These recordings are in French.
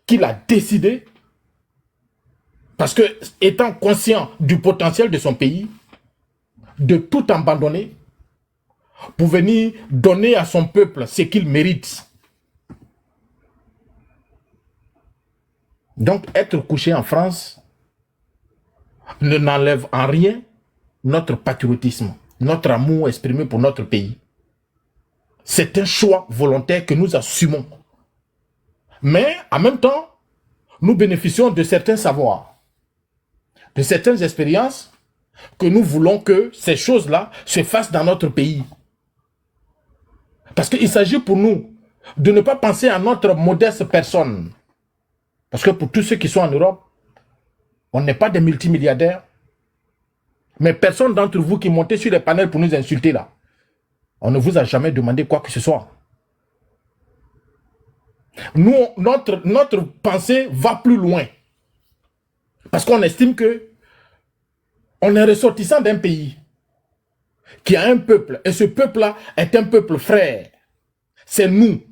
qu'il a décidé, parce que étant conscient du potentiel de son pays, de tout abandonner pour venir donner à son peuple ce qu'il mérite. Donc, être couché en France ne n'enlève en rien notre patriotisme, notre amour exprimé pour notre pays. C'est un choix volontaire que nous assumons. Mais, en même temps, nous bénéficions de certains savoirs, de certaines expériences que nous voulons que ces choses-là se fassent dans notre pays. Parce qu'il s'agit pour nous de ne pas penser à notre modeste personne. Parce que pour tous ceux qui sont en Europe, on n'est pas des multimilliardaires. Mais personne d'entre vous qui montez sur les panels pour nous insulter là, on ne vous a jamais demandé quoi que ce soit. Nous, notre pensée va plus loin. Parce qu'on estime que on est ressortissant d'un pays qui a un peuple. Et ce peuple-là est un peuple frère. C'est nous.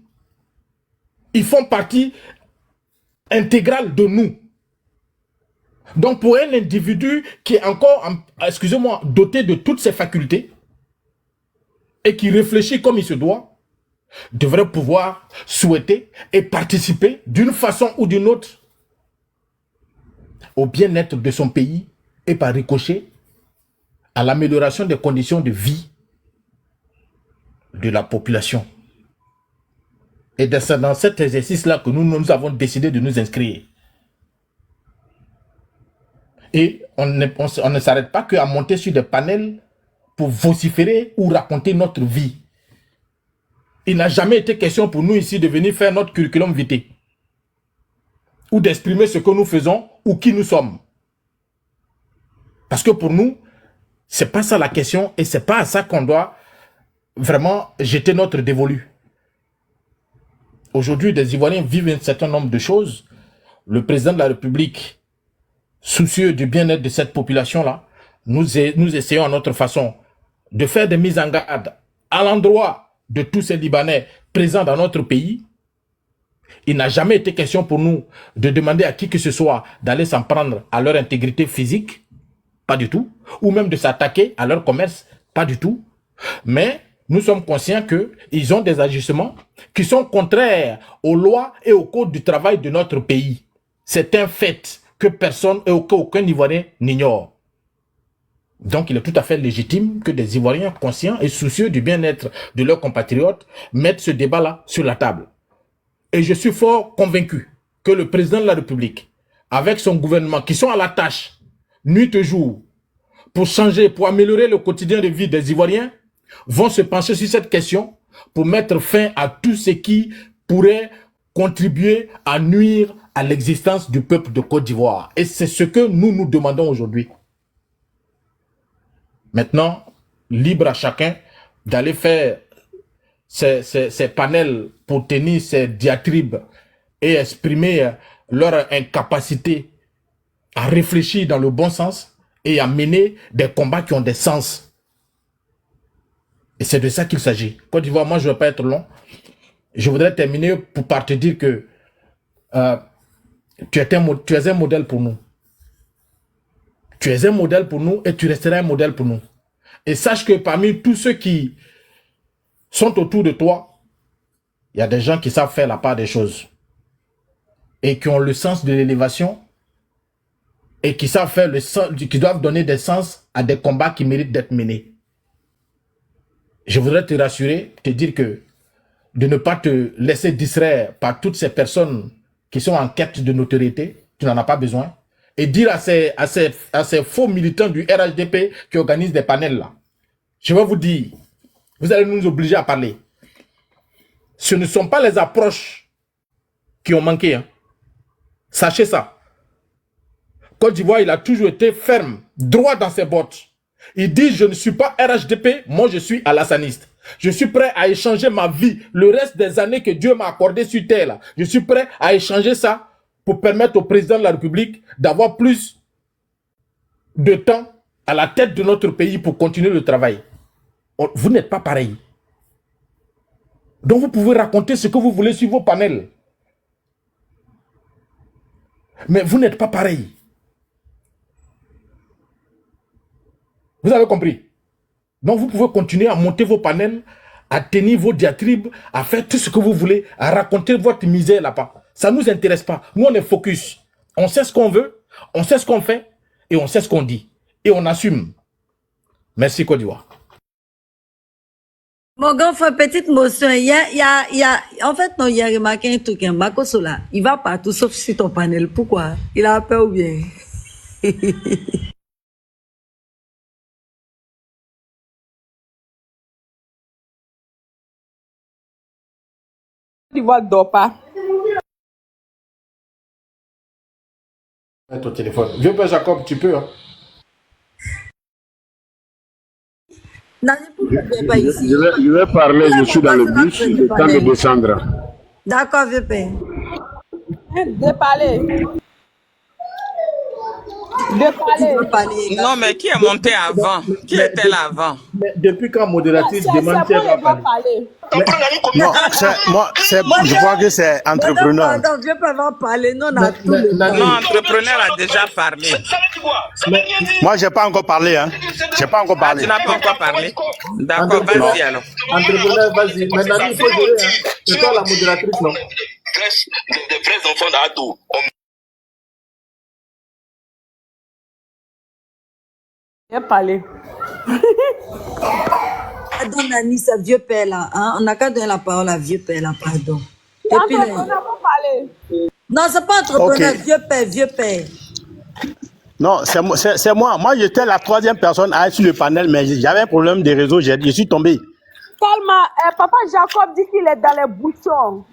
Ils font partie intégrale de nous. Donc pour un individu qui est encore, excusez-moi, doté de toutes ses facultés et qui réfléchit comme il se doit, devrait pouvoir souhaiter et participer d'une façon ou d'une autre au bien-être de son pays et par ricochet à l'amélioration des conditions de vie de la population. Et c'est dans cet exercice-là que nous avons décidé de nous inscrire. Et on ne s'arrête pas qu'à monter sur des panels pour vociférer ou raconter notre vie. Il n'a jamais été question pour nous ici de venir faire notre curriculum vitae. Ou d'exprimer ce que nous faisons ou qui nous sommes. Parce que pour nous, c'est pas ça la question et c'est pas à ça qu'on doit vraiment jeter notre dévolu. Aujourd'hui, des Ivoiriens vivent un certain nombre de choses. Le président de la République, soucieux du bien-être de cette population-là, nous essayons à notre façon de faire des mises en garde à l'endroit de tous ces Libanais présents dans notre pays. Il n'a jamais été question pour nous de demander à qui que ce soit d'aller s'en prendre à leur intégrité physique, pas du tout, ou même de s'attaquer à leur commerce, pas du tout. Mais nous sommes conscients qu'ils ont des agissements qui sont contraires aux lois et au code du travail de notre pays. C'est un fait que personne et aucun Ivoirien n'ignore. Donc il est tout à fait légitime que des Ivoiriens conscients et soucieux du bien-être de leurs compatriotes mettent ce débat-là sur la table. Et je suis fort convaincu que le président de la République, avec son gouvernement, qui sont à la tâche, nuit et jour, pour changer, pour améliorer le quotidien de vie des Ivoiriens, vont se pencher sur cette question pour mettre fin à tout ce qui pourrait contribuer à nuire à l'existence du peuple de Côte d'Ivoire. Et c'est ce que nous nous demandons aujourd'hui. Maintenant, libre à chacun d'aller faire ces panels pour tenir ces diatribes et exprimer leur incapacité à réfléchir dans le bon sens et à mener des combats qui ont des sens. Et c'est de ça qu'il s'agit. Côte d'Ivoire, moi je ne vais pas être long. Je voudrais terminer par te dire que tu es un modèle pour nous. Tu es un modèle pour nous et tu resteras un modèle pour nous. Et sache que parmi tous ceux qui sont autour de toi, il y a des gens qui savent faire la part des choses. Et qui ont le sens de l'élévation. Et qui savent faire qui doivent donner des sens à des combats qui méritent d'être menés. Je voudrais te rassurer, te dire que de ne pas te laisser distraire par toutes ces personnes qui sont en quête de notoriété, tu n'en as pas besoin. Et dire à ces faux militants du RHDP qui organisent des panels là, je vais vous dire, vous allez nous obliger à parler. Ce ne sont pas les approches qui ont manqué. Hein. Sachez ça. Côte d'Ivoire, il a toujours été ferme, droit dans ses bottes. Il dit, je ne suis pas RHDP, moi je suis alassaniste. Je suis prêt à échanger ma vie, le reste des années que Dieu m'a accordé sur terre. Là. Je suis prêt à échanger ça pour permettre au président de la République d'avoir plus de temps à la tête de notre pays pour continuer le travail. Vous n'êtes pas pareil. Donc vous pouvez raconter ce que vous voulez sur vos panels. Mais vous n'êtes pas pareil. Vous avez compris? Donc, vous pouvez continuer à monter vos panels, à tenir vos diatribes, à faire tout ce que vous voulez, à raconter votre misère là-bas. Ça ne nous intéresse pas. Nous, on est focus. On sait ce qu'on veut, on sait ce qu'on fait, et on sait ce qu'on dit. Et on assume. Merci, Côte d'Ivoire. Mon gars, fait petite motion. En fait, non, il a remarqué un truc, hein. Marco Sola, il va partout sauf sur ton panel. Pourquoi? Il a peur ou bien? Côte d'Ivoire ne dort pas. Mets ton téléphone. Vieux père Jacob, tu peux. Hein? Non, pourquoi tu viens pas ici? Je vais parler, je suis dans le bus, le temps de descendre. D'accord, vieux père. De parler. Non, mais qui est monté avant? Qui était là avant? Mais depuis quand modératrice demande si elle va parler? Non, je crois que c'est entrepreneur. Non, vieux père va parler. Non, non, entrepreneur a déjà parlé. Moi, j'ai pas encore parlé. Hein. J'ai pas encore parlé. Tu n'as pas encore parlé? D'accord, vas-y alors. Entrepreneur, vas-y. Maintenant, il faut gérer. Hein. C'est toi la modératrice, non? Des vrais enfants d'Ado. J'ai parlé. Pardon, Nani, c'est vieux père là. Hein? On n'a qu'à donner la parole à vieux père là, pardon. Et puis, là... Non, c'est pas entrepreneur, okay. Vieux père. Non, c'est moi. Moi, j'étais la troisième personne à être sur le panel, mais j'avais un problème de réseau, je suis tombé. Calme, papa Jacob dit qu'il est dans les bouchons.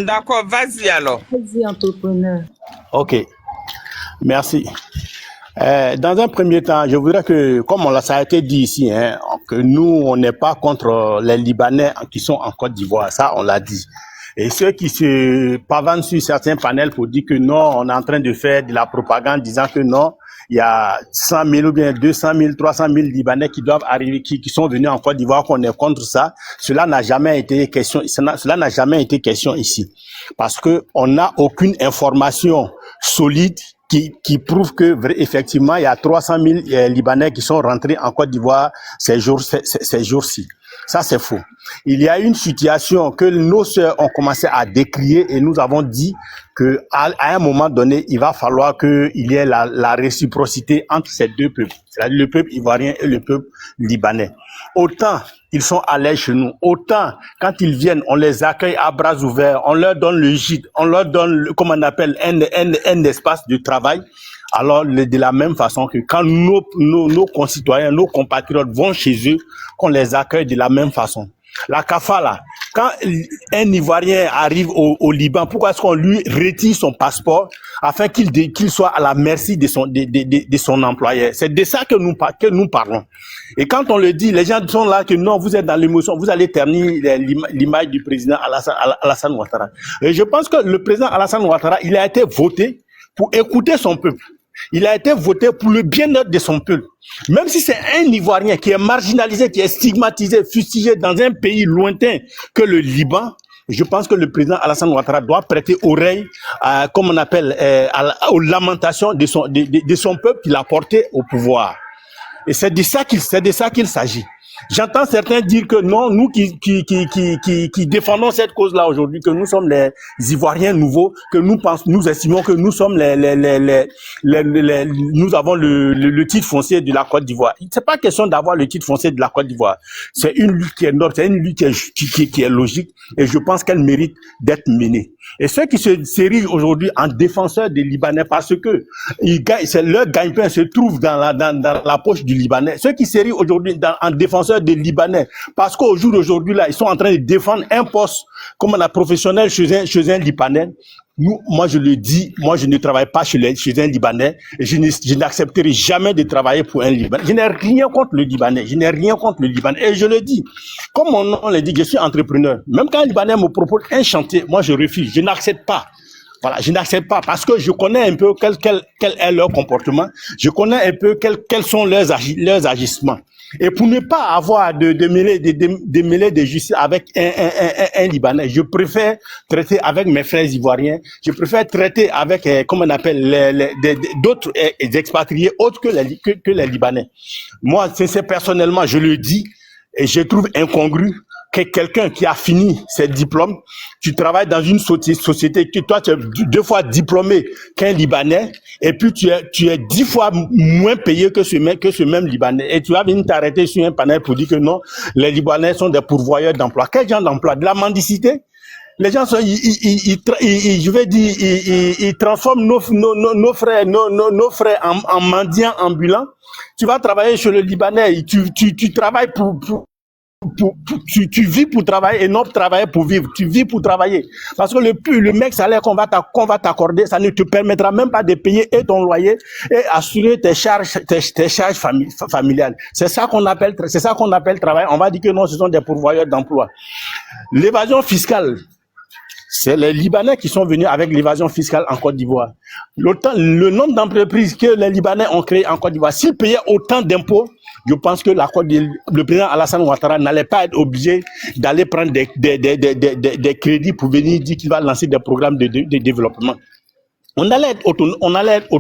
D'accord, vas-y alors. Vas-y, entrepreneur. Ok, merci. Dans un premier temps, je voudrais que, comme ça a été dit ici, hein, que nous, on n'est pas contre les Libanais qui sont en Côte d'Ivoire. Ça, on l'a dit. Et ceux qui se pavanent sur certains panels pour dire que non, on est en train de faire de la propagande disant que non, il y a 100 000 ou bien 200 000, 300 000 Libanais qui doivent arriver, qui sont venus en Côte d'Ivoire, qu'on est contre ça. Cela n'a jamais été question. Cela n'a jamais été question ici. Parce que on n'a aucune information solide qui prouve que effectivement il y a 300 000 Libanais qui sont rentrés en Côte d'Ivoire ces jours-ci. Ça, c'est faux. Il y a une situation que nos sœurs ont commencé à décrier et nous avons dit que à un moment donné, il va falloir qu'il y ait la réciprocité entre ces deux peuples, c'est-à-dire le peuple ivoirien et le peuple libanais. Autant ils sont à l'aise chez nous, autant quand ils viennent, on les accueille à bras ouverts, on leur donne le gîte, on leur donne, comment on appelle, un espace de travail. Alors, de la même façon que quand nos concitoyens, nos compatriotes vont chez eux, qu'on les accueille de la même façon. La CAFA, là, quand un Ivoirien arrive au Liban, pourquoi est-ce qu'on lui retire son passeport afin qu'il soit à la merci de son employeur? C'est de ça que nous parlons. Et quand on le dit, les gens sont là que non, vous êtes dans l'émotion, vous allez ternir l'image du président Alassane Ouattara. Et je pense que le président Alassane Ouattara, il a été voté pour écouter son peuple. Il a été voté pour le bien-être de son peuple. Même si c'est un Ivoirien qui est marginalisé, qui est stigmatisé, fustigé dans un pays lointain que le Liban, je pense que le président Alassane Ouattara doit prêter oreille, comme on appelle, aux lamentations de son peuple qu'il a porté au pouvoir. Et c'est de ça qu'il s'agit. J'entends certains dire que non, nous qui défendons cette cause-là aujourd'hui, que nous sommes les Ivoiriens nouveaux, que nous estimons que nous sommes nous avons le titre foncier de la Côte d'Ivoire. C'est pas question d'avoir le titre foncier de la Côte d'Ivoire. C'est une lutte qui est noble, c'est une lutte qui est logique, et je pense qu'elle mérite d'être menée. Et ceux qui se s'érigent aujourd'hui en défenseurs des Libanais parce que leur gagne-pain se trouve dans la poche du Libanais. Ceux qui s'érigent aujourd'hui en défenseurs des Libanais parce qu'au jour d'aujourd'hui là, ils sont en train de défendre un poste comme un professionnel chez un Libanais. Moi je le dis, moi je ne travaille pas chez un Libanais et je n'accepterai jamais de travailler pour un Libanais. Je n'ai rien contre le Libanais, et je le dis. Comme mon nom le dit, je suis entrepreneur. Même quand un Libanais me propose un chantier, moi je refuse, je n'accepte pas. Voilà, je n'accepte pas parce que je connais un peu quel est leur comportement, je connais un peu quels sont leurs agissements. Et pour ne pas avoir de mêlée de justice avec un Libanais, je préfère traiter avec mes frères ivoiriens, je préfère traiter avec, comment on appelle, d'autres expatriés autres que les Libanais. Moi, c'est personnellement, je le dis, et je trouve incongru que quelqu'un qui a fini ses diplômes, tu travailles dans une société que toi tu es 2 fois diplômé qu'un Libanais, et puis tu es 10 fois moins payé que ce même Libanais, et tu vas venir t'arrêter sur un panel pour dire que non, les Libanais sont des pourvoyeurs d'emploi. Quel genre d'emploi? De la mendicité? Les gens sont, je vais dire, ils transforment nos frères en mendiants ambulants. Tu vas travailler chez le Libanais, tu travailles tu vis pour travailler et non travailler pour vivre. Tu vis pour travailler. Parce que le mec salaire qu'on va t'accorder, ça ne te permettra même pas de payer et ton loyer et assurer tes charges familiales. C'est ça qu'on appelle travail. On va dire que non, ce sont des pourvoyeurs d'emploi. L'évasion fiscale. C'est les Libanais qui sont venus avec l'évasion fiscale en Côte d'Ivoire. Le nombre d'entreprises que les Libanais ont créées en Côte d'Ivoire, s'ils payaient autant d'impôts, je pense que le président Alassane Ouattara n'allait pas être obligé d'aller prendre des crédits pour venir dire qu'il va lancer des programmes de développement. On allait être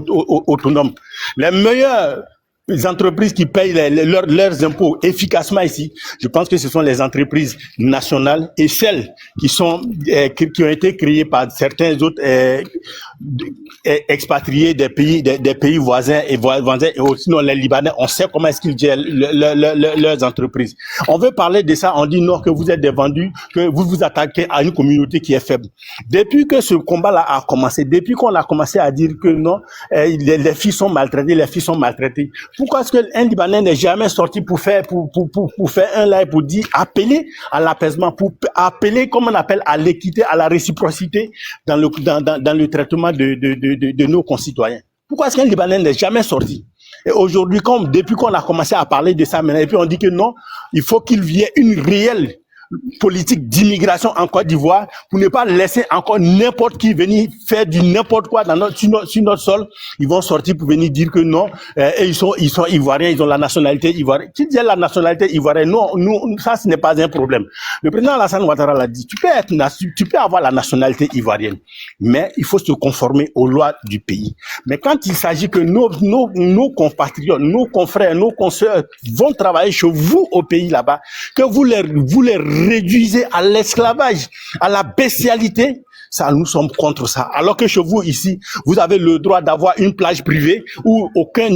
autonome. Les meilleures entreprises qui payent leurs impôts efficacement ici, je pense que ce sont les entreprises nationales et celles qui ont été créées par certains autres expatriés des pays voisins et sinon les Libanais, on sait comment est-ce qu'ils gèrent leurs entreprises. On veut parler de ça, on dit non, que vous êtes des vendus, que vous vous attaquez à une communauté qui est faible. Depuis que ce combat-là a commencé, depuis qu'on a commencé à dire que non, les filles sont maltraitées, pourquoi est-ce qu'un Libanais n'est jamais sorti pour faire un live pour dire, appeler à l'apaisement, pour appeler, comme on appelle, à l'équité, à la réciprocité dans le traitement de nos concitoyens? Pourquoi est-ce qu'un Libanais n'est jamais sorti? Et aujourd'hui, depuis qu'on a commencé à parler de ça maintenant, et puis on dit que non, il faut qu'il y ait une réelle politique d'immigration en Côte d'Ivoire pour ne pas laisser encore n'importe qui venir faire du n'importe quoi sur notre sol. Ils vont sortir pour venir dire que non, et ils sont ivoiriens, ils ont la nationalité ivoirienne. Qui dit la nationalité ivoirienne? Non, ça ce n'est pas un problème. Le président Alassane Ouattara l'a dit, tu peux avoir la nationalité ivoirienne, mais il faut se conformer aux lois du pays. Mais quand il s'agit que nos compatriotes, nos confrères, nos consoeurs vont travailler chez vous au pays là-bas, que vous les réduisez à l'esclavage, à la bestialité, ça, nous sommes contre ça. Alors que chez vous, ici, vous avez le droit d'avoir une plage privée où aucun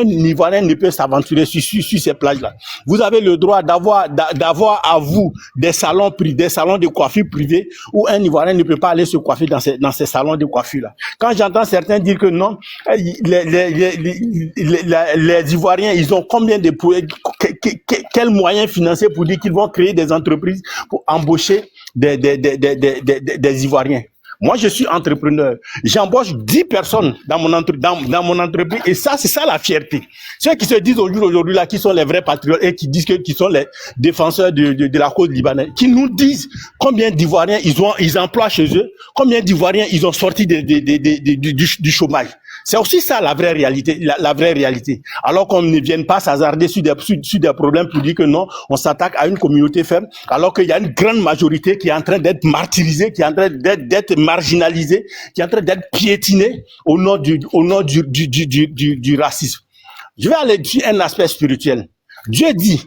Ivoirien ne peut s'aventurer sur ces plages-là. Vous avez le droit d'avoir à vous des salons de coiffure privés où un Ivoirien ne peut pas aller se coiffer dans ces salons de coiffure-là. Quand j'entends certains dire que non, les Ivoiriens, ils ont quels moyens financiers pour dire qu'ils vont créer des entreprises pour embaucher des Ivoiriens. Moi, je suis entrepreneur. J'embauche 10 personnes dans mon entreprise et ça, c'est ça la fierté. Ceux qui se disent aujourd'hui là, qui sont les vrais patriotes et qui disent qu'ils sont les défenseurs de la cause libanaise, qui nous disent combien d'Ivoiriens ils emploient chez eux, combien d'Ivoiriens ils ont sorti du chômage. C'est aussi ça la vraie réalité, la vraie réalité. Alors qu'on ne vienne pas s'hasarder sur des problèmes pour dire que non, on s'attaque à une communauté faible, alors qu'il y a une grande majorité qui est en train d'être martyrisée, qui est en train d'être marginalisée, qui est en train d'être piétinée au nom du racisme. Je vais aller sur un aspect spirituel. Dieu dit,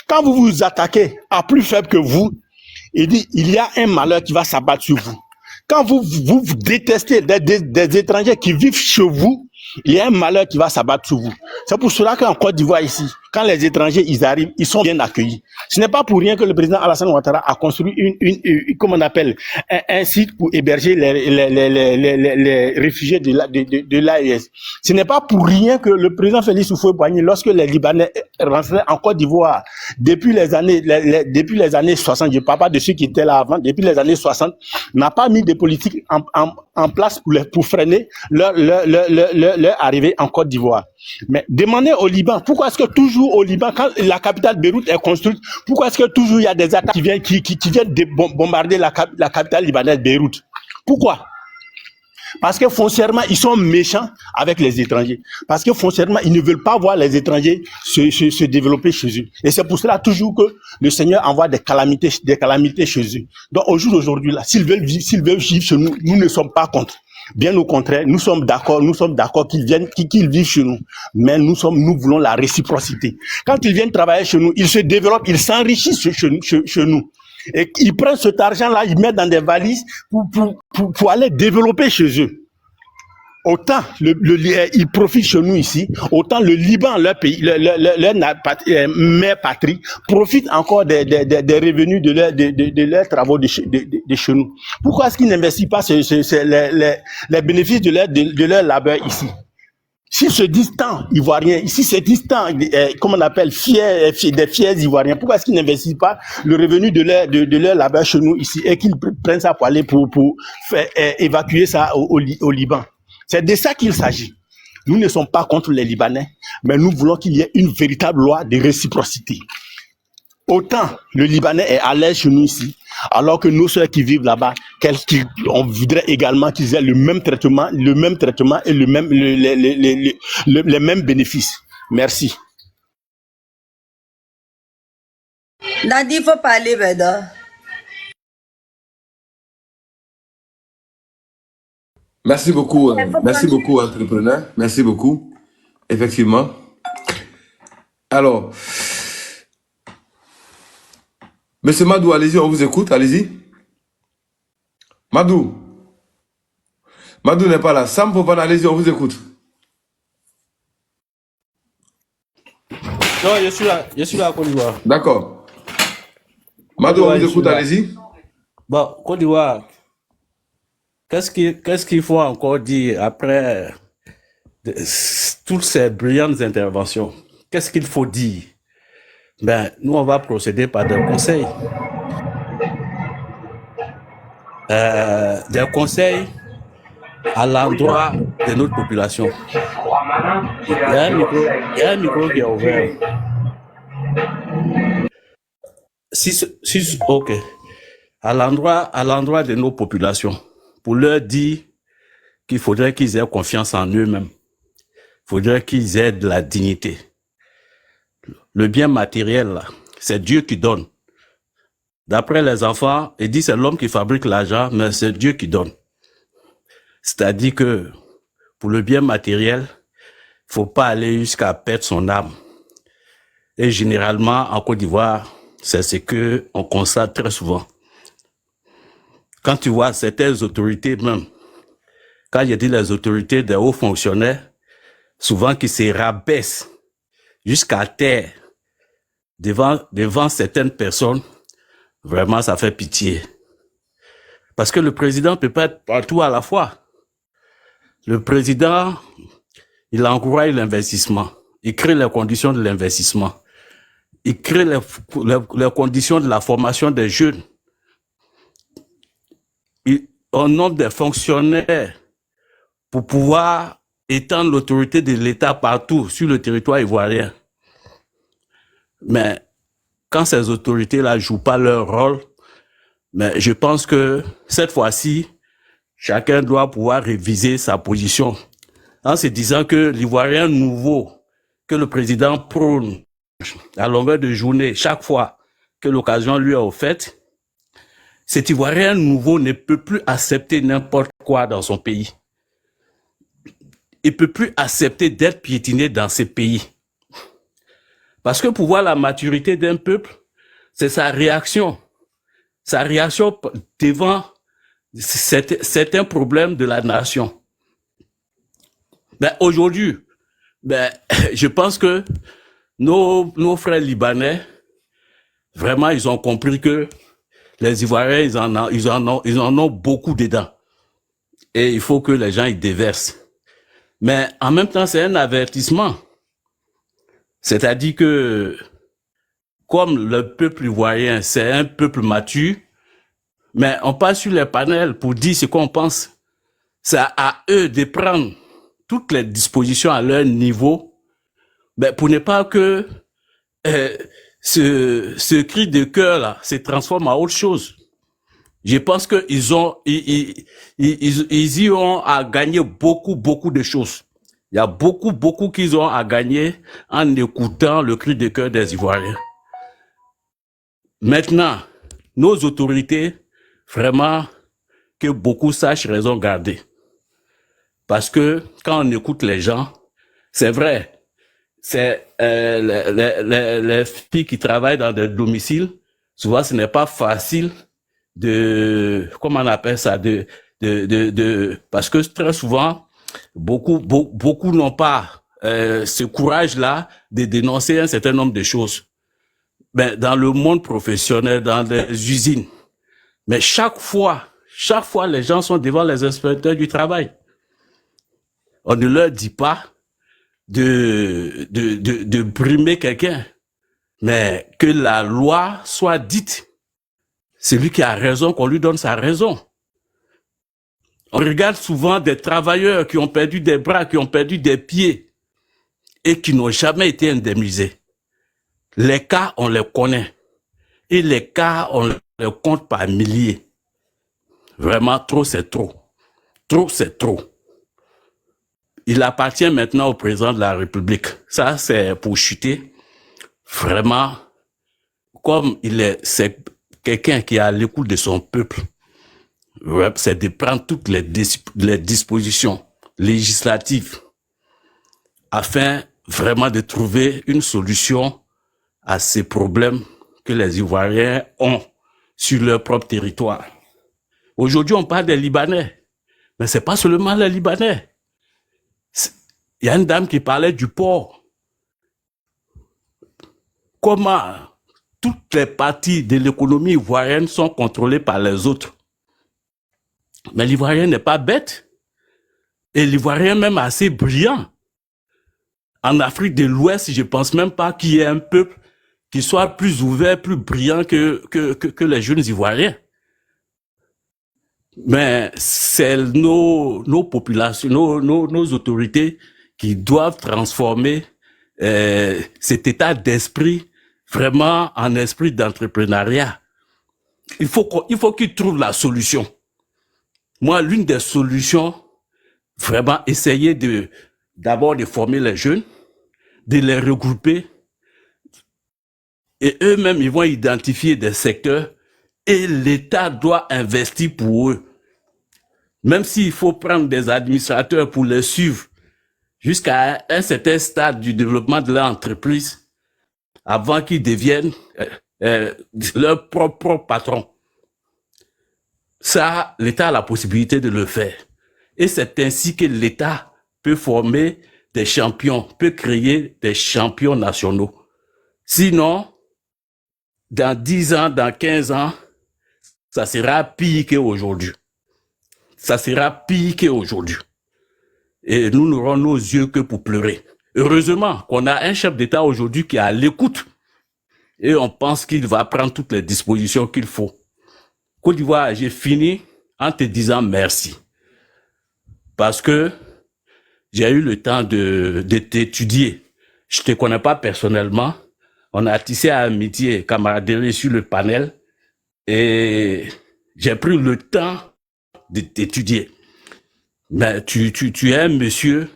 quand vous vous attaquez à plus faible que vous, il dit, il y a un malheur qui va s'abattre sur vous. Quand vous détestez des étrangers qui vivent chez vous, il y a un malheur qui va s'abattre sur vous. C'est pour cela qu'en Côte d'Ivoire ici, quand les étrangers ils arrivent, ils sont bien accueillis. Ce n'est pas pour rien que le président Alassane Ouattara a construit comment on appelle, un site pour héberger les réfugiés de l'AES. Ce n'est pas pour rien que le président Félix Houphouët-Boigny, lorsque les Libanais rentraient en Côte d'Ivoire, depuis les années 60, je ne parle pas de ceux qui étaient là avant, depuis les années 60, n'a pas mis de politique en place pour freiner leur arrivée en Côte d'Ivoire. Mais demandez au Liban, pourquoi est-ce que toujours au Liban, quand la capitale Beyrouth est construite, pourquoi est-ce que toujours il y a des attaques qui viennent de bombarder la capitale libanaise Beyrouth? Pourquoi? Parce que foncièrement, ils sont méchants avec les étrangers. Parce que foncièrement, ils ne veulent pas voir les étrangers se développer chez eux. Et c'est pour cela toujours que le Seigneur envoie des calamités chez eux. Donc au jour d'aujourd'hui, là, s'ils veulent vivre chez nous, nous ne sommes pas contre. Bien au contraire, nous sommes d'accord qu'ils viennent, qu'ils vivent chez nous. Mais nous voulons la réciprocité. Quand ils viennent travailler chez nous, ils se développent, ils s'enrichissent chez nous. Et ils prennent cet argent-là, ils mettent dans des valises pour aller développer chez eux. Autant ils profitent chez nous ici, autant le Liban, leur pays, leur mère patrie, profite encore des revenus de leurs travaux de chez nous. Pourquoi est-ce qu'ils n'investissent pas les bénéfices de leur labeur ici? S'ils se disent tant Ivoiriens, ici c'est distant, comment on appelle, des fiers Ivoiriens, pourquoi est-ce qu'ils n'investissent pas le revenu de leur labeur chez nous ici et qu'ils prennent ça pour aller pour faire évacuer ça au Liban? C'est de ça qu'il s'agit. Nous ne sommes pas contre les Libanais, mais nous voulons qu'il y ait une véritable loi de réciprocité. Autant le Libanais est à l'aise chez nous ici, alors que nos soeurs qui vivent là-bas, on voudrait également qu'ils aient le même traitement et les mêmes bénéfices. Merci. Nadi, il faut parler, Beda. Merci beaucoup, entrepreneur. Merci beaucoup. Effectivement. Alors, Monsieur Madou, allez-y, on vous écoute, allez-y. Madou. Madou n'est pas là. Sam Fofana, allez-y, on vous écoute. Non, je suis là à Côte d'Ivoire. D'accord. Madou, on vous écoute, allez-y. Bon, Côte d'Ivoire, qu'est-ce qu'il faut encore dire après toutes ces brillantes interventions? Qu'est-ce qu'il faut dire? Ben, nous, on va procéder par des conseils. Des conseils à l'endroit de notre population. Il y a un micro qui est ouvert. Ok. À l'endroit de nos populations, pour leur dire qu'il faudrait qu'ils aient confiance en eux-mêmes. Il faudrait qu'ils aient de la dignité. Le bien matériel, là, c'est Dieu qui donne. D'après les enfants, ils disent c'est l'homme qui fabrique l'argent, mais c'est Dieu qui donne. C'est-à-dire que pour le bien matériel, il faut pas aller jusqu'à perdre son âme. Et généralement, en Côte d'Ivoire, c'est ce que on constate très souvent. Quand tu vois certaines autorités même, quand je dis les autorités des hauts fonctionnaires, souvent qui se rabaissent jusqu'à terre devant certaines personnes, vraiment ça fait pitié. Parce que le président ne peut pas être partout à la fois. Le président, il encourage l'investissement. Il crée les conditions de l'investissement. Il crée les conditions de la formation des jeunes. On nomme des fonctionnaires pour pouvoir étendre l'autorité de l'État partout sur le territoire ivoirien. Mais quand ces autorités-là jouent pas leur rôle, mais je pense que cette fois-ci, chacun doit pouvoir réviser sa position en se disant que l'Ivoirien nouveau que le président prône à longueur de journée, chaque fois que l'occasion lui est offerte, cet Ivoirien nouveau ne peut plus accepter n'importe quoi dans son pays. Il ne peut plus accepter d'être piétiné dans ce pays. Parce que pour voir la maturité d'un peuple, c'est sa réaction devant certains problèmes de la nation. Ben, aujourd'hui, je pense que nos frères libanais, vraiment, ils ont compris que les Ivoiriens, ils en ont beaucoup dedans. Et il faut que les gens y déversent. Mais en même temps, c'est un avertissement. C'est-à-dire que, comme le peuple ivoirien, c'est un peuple mature, mais on passe sur les panels pour dire ce qu'on pense. C'est à eux de prendre toutes les dispositions à leur niveau, mais pour ne pas que ce cri de cœur là se transforme en autre chose. Je pense qu'ils y ont à gagner beaucoup de choses. Il y a beaucoup qu'ils ont à gagner en écoutant le cri de cœur des Ivoiriens. Maintenant, nos autorités, vraiment, que beaucoup sachent raison garder. Parce que quand on écoute les gens, c'est vrai, c'est les filles qui travaillent dans des domiciles, souvent ce n'est pas facile comment on appelle ça, parce que très souvent, beaucoup n'ont pas ce courage-là de dénoncer un certain nombre de choses. Ben, dans le monde professionnel, dans les usines, mais chaque fois, les gens sont devant les inspecteurs du travail. On ne leur dit pas de brimer quelqu'un, mais que la loi soit dite. Celui qui a raison, qu'on lui donne sa raison. On regarde souvent des travailleurs qui ont perdu des bras, qui ont perdu des pieds et qui n'ont jamais été indemnisés. Les cas, on les connaît. Et les cas, on les compte par milliers. Vraiment, trop, c'est trop. Trop, c'est trop. Il appartient maintenant au président de la République. Ça, c'est pour chuter. Vraiment, comme c'est quelqu'un qui est à l'écoute de son peuple, c'est de prendre toutes les dispositions législatives afin vraiment de trouver une solution à ces problèmes que les Ivoiriens ont sur leur propre territoire. Aujourd'hui, on parle des Libanais, mais c'est pas seulement les Libanais. Il y a une dame qui parlait du port. Comment toutes les parties de l'économie ivoirienne sont contrôlées par les autres. Mais l'Ivoirien n'est pas bête. Et l'Ivoirien même assez brillant. En Afrique de l'Ouest, je pense même pas qu'il y ait un peuple qui soit plus ouvert, plus brillant que les jeunes Ivoiriens. Mais c'est nos populations, nos autorités qui doivent transformer cet état d'esprit vraiment en esprit d'entrepreneuriat. Il faut qu'ils trouvent la solution. Moi, l'une des solutions, vraiment essayer d'abord de former les jeunes, de les regrouper, et eux-mêmes, ils vont identifier des secteurs et l'État doit investir pour eux. Même s'il faut prendre des administrateurs pour les suivre jusqu'à un certain stade du développement de leur entreprise, avant qu'ils deviennent leur propre patron. Ça, l'État a la possibilité de le faire. Et c'est ainsi que l'État peut former des champions, peut créer des champions nationaux. Sinon, dans 10 ans, dans 15 ans, ça sera pire qu'aujourd'hui. Ça sera pire qu'aujourd'hui. Et nous n'aurons nos yeux que pour pleurer. Heureusement qu'on a un chef d'État aujourd'hui qui est à l'écoute. Et on pense qu'il va prendre toutes les dispositions qu'il faut. Côte d'Ivoire, j'ai fini en te disant merci. Parce que j'ai eu le temps de t'étudier. Je te connais pas personnellement. On a tissé à amitié, camaraderie sur le panel. Et j'ai pris le temps de t'étudier. Mais tu es un monsieur,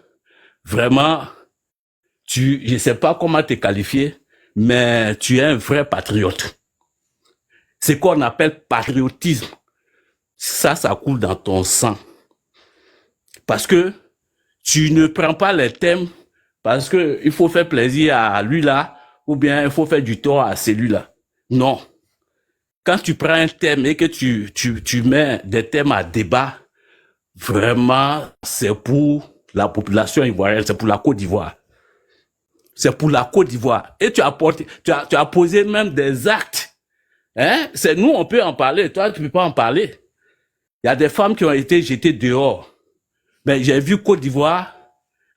vraiment, je sais pas comment te qualifier, mais tu es un vrai patriote. C'est qu'on appelle patriotisme. Ça coule dans ton sang. Parce que tu ne prends pas les thèmes parce que il faut faire plaisir à lui là, ou bien il faut faire du tort à celui-là. Non. Quand tu prends un thème et que tu mets des thèmes à débat, vraiment, c'est pour la population ivoirienne, c'est pour la Côte d'Ivoire. C'est pour la Côte d'Ivoire. Et tu as posé même des actes. Hein? C'est nous, on peut en parler. Toi, tu peux pas en parler. Il y a des femmes qui ont été jetées dehors. Mais j'ai vu Côte d'Ivoire,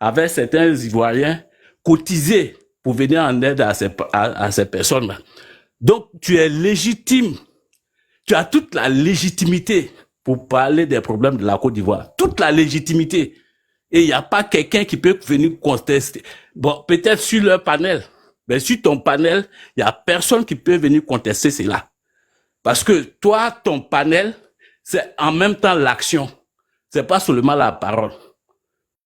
avec certains Ivoiriens, cotiser pour venir en aide à ces personnes-là. Donc, tu es légitime. Tu as toute la légitimité pour parler des problèmes de la Côte d'Ivoire. Toute la légitimité. Et il n'y a pas quelqu'un qui peut venir contester. Bon, peut-être sur leur panel. Mais sur ton panel, il n'y a personne qui peut venir contester cela. Parce que toi, ton panel, c'est en même temps l'action. C'est pas seulement la parole.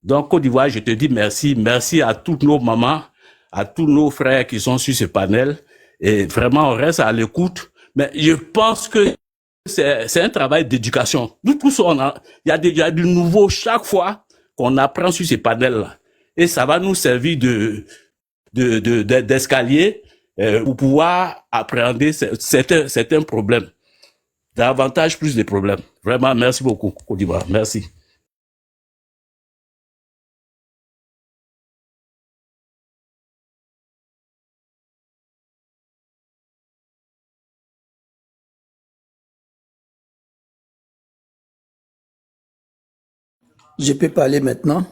Donc, Côte d'Ivoire, je te dis merci. Merci à toutes nos mamans, à tous nos frères qui sont sur ce panel. Et vraiment, on reste à l'écoute. Mais je pense que c'est un travail d'éducation. Nous tous, il y a déjà du nouveau chaque fois qu'on apprend sur ces panels-là. Et ça va nous servir d'escalier pour pouvoir appréhender certains problèmes. Davantage plus de problèmes. Vraiment, merci beaucoup, Côte d'Ivoire. Merci. Je peux parler maintenant?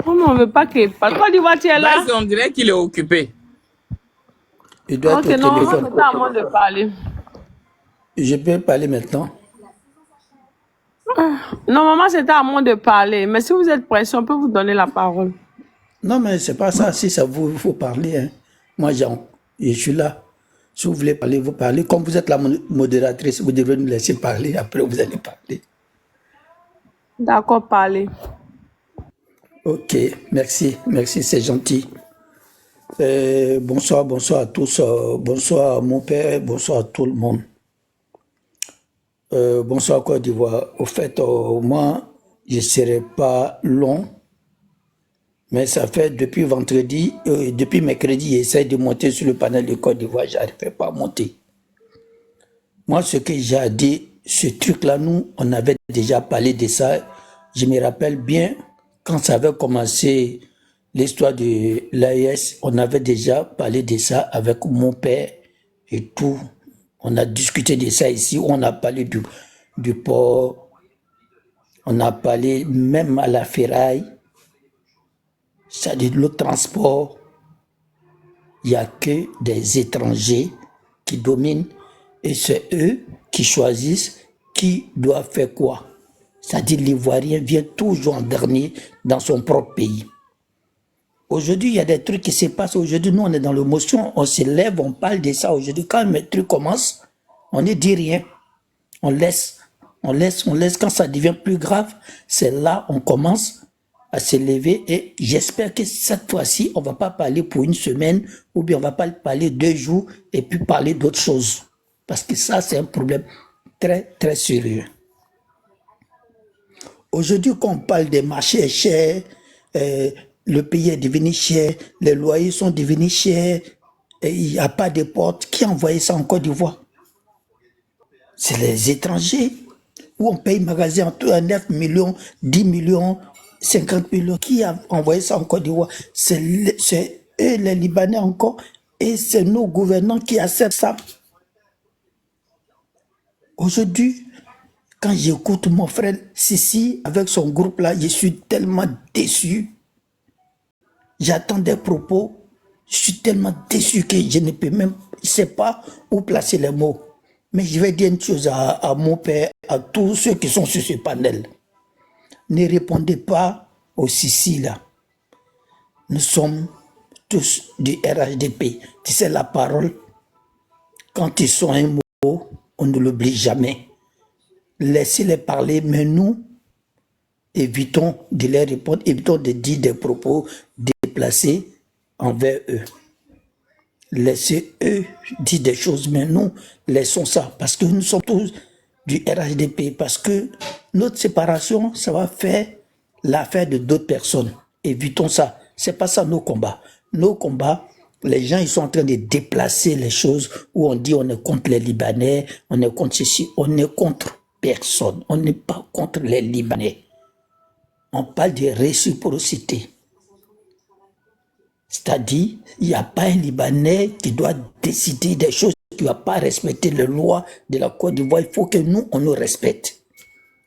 On ne veut pas qu'il parle. Côte d'Ivoire, tu es là? On dirait qu'il est occupé. Il doit être au téléphone. C'est à moi de parler. Je peux parler maintenant? Normalement, c'était à moi de parler. Mais si vous êtes pressé, on peut vous donner la parole. Non, mais c'est pas ça. Si ça vous faut parler, hein. Moi, je suis là. Si vous voulez parler, vous parlez. Comme vous êtes la modératrice, vous devez nous laisser parler. Après, vous allez parler. D'accord, parlez. Ok, merci. Merci, c'est gentil. Bonsoir à tous. Bonsoir à mon père. Bonsoir à tout le monde. Bonsoir Côte d'Ivoire. Au fait, moi, je ne serai pas long. Mais ça fait depuis vendredi, depuis mercredi, j'essaie de monter sur le panel de Côte d'Ivoire, je n'arrivais pas à monter. Moi, ce que j'ai dit, ce truc-là, nous, on avait déjà parlé de ça. Je me rappelle bien, quand ça avait commencé l'histoire de l'AES, on avait déjà parlé de ça avec mon père et tout. On a discuté de ça ici, on a parlé du port, on a parlé même à la ferraille. C'est-à-dire le transport, il n'y a que des étrangers qui dominent et c'est eux qui choisissent qui doit faire quoi. C'est-à-dire l'Ivoirien vient toujours en dernier dans son propre pays. Aujourd'hui, il y a des trucs qui se passent. Aujourd'hui, nous, on est dans l'émotion, on se lève, on parle de ça. Aujourd'hui, quand les trucs commencent, on ne dit rien. On laisse. Quand ça devient plus grave, c'est là on commence à se lever et j'espère que cette fois-ci, on ne va pas parler pour une semaine ou bien on ne va pas parler 2 jours et puis parler d'autres choses. Parce que ça, c'est un problème très, très sérieux. Aujourd'hui, quand on parle des marchés chers, le pays est devenu cher, les loyers sont devenus chers, et il n'y a pas de porte. Qui a envoyé ça en Côte d'Ivoire? C'est les étrangers. Où on paye magasin entre 9 millions, 10 millions, 50 millions. Qui a envoyé ça en Côte d'Ivoire? C'est eux, les Libanais encore, et c'est nos gouvernants qui acceptent ça. Aujourd'hui, quand j'écoute mon frère Sissi avec son groupe-là, je suis tellement déçu. J'attends des propos. Je suis tellement déçu que je ne peux même, je ne sais pas où placer les mots. Mais je vais dire une chose à mon père, à tous ceux qui sont sur ce panel. Ne répondez pas au Sissi là. Nous sommes tous du RHDP. Tu sais la parole, quand ils sont un mot, on ne l'oublie jamais. Laissez-les parler, mais nous, évitons de les répondre, évitons de dire des propos déplacés envers eux. Laissez-eux dire des choses, mais nous, laissons ça, parce que nous sommes tous du RHDP, parce que notre séparation, ça va faire l'affaire de d'autres personnes. Évitons ça. C'est pas ça nos combats. Nos combats, les gens, ils sont en train de déplacer les choses où on dit on est contre les Libanais, on est contre ceci, on est contre personne. On n'est pas contre les Libanais. On parle de réciprocité. C'est-à-dire, il n'y a pas un Libanais qui doit décider des choses, qui ne va pas respecter les lois de la Côte d'Ivoire. Il faut que nous, on nous respecte.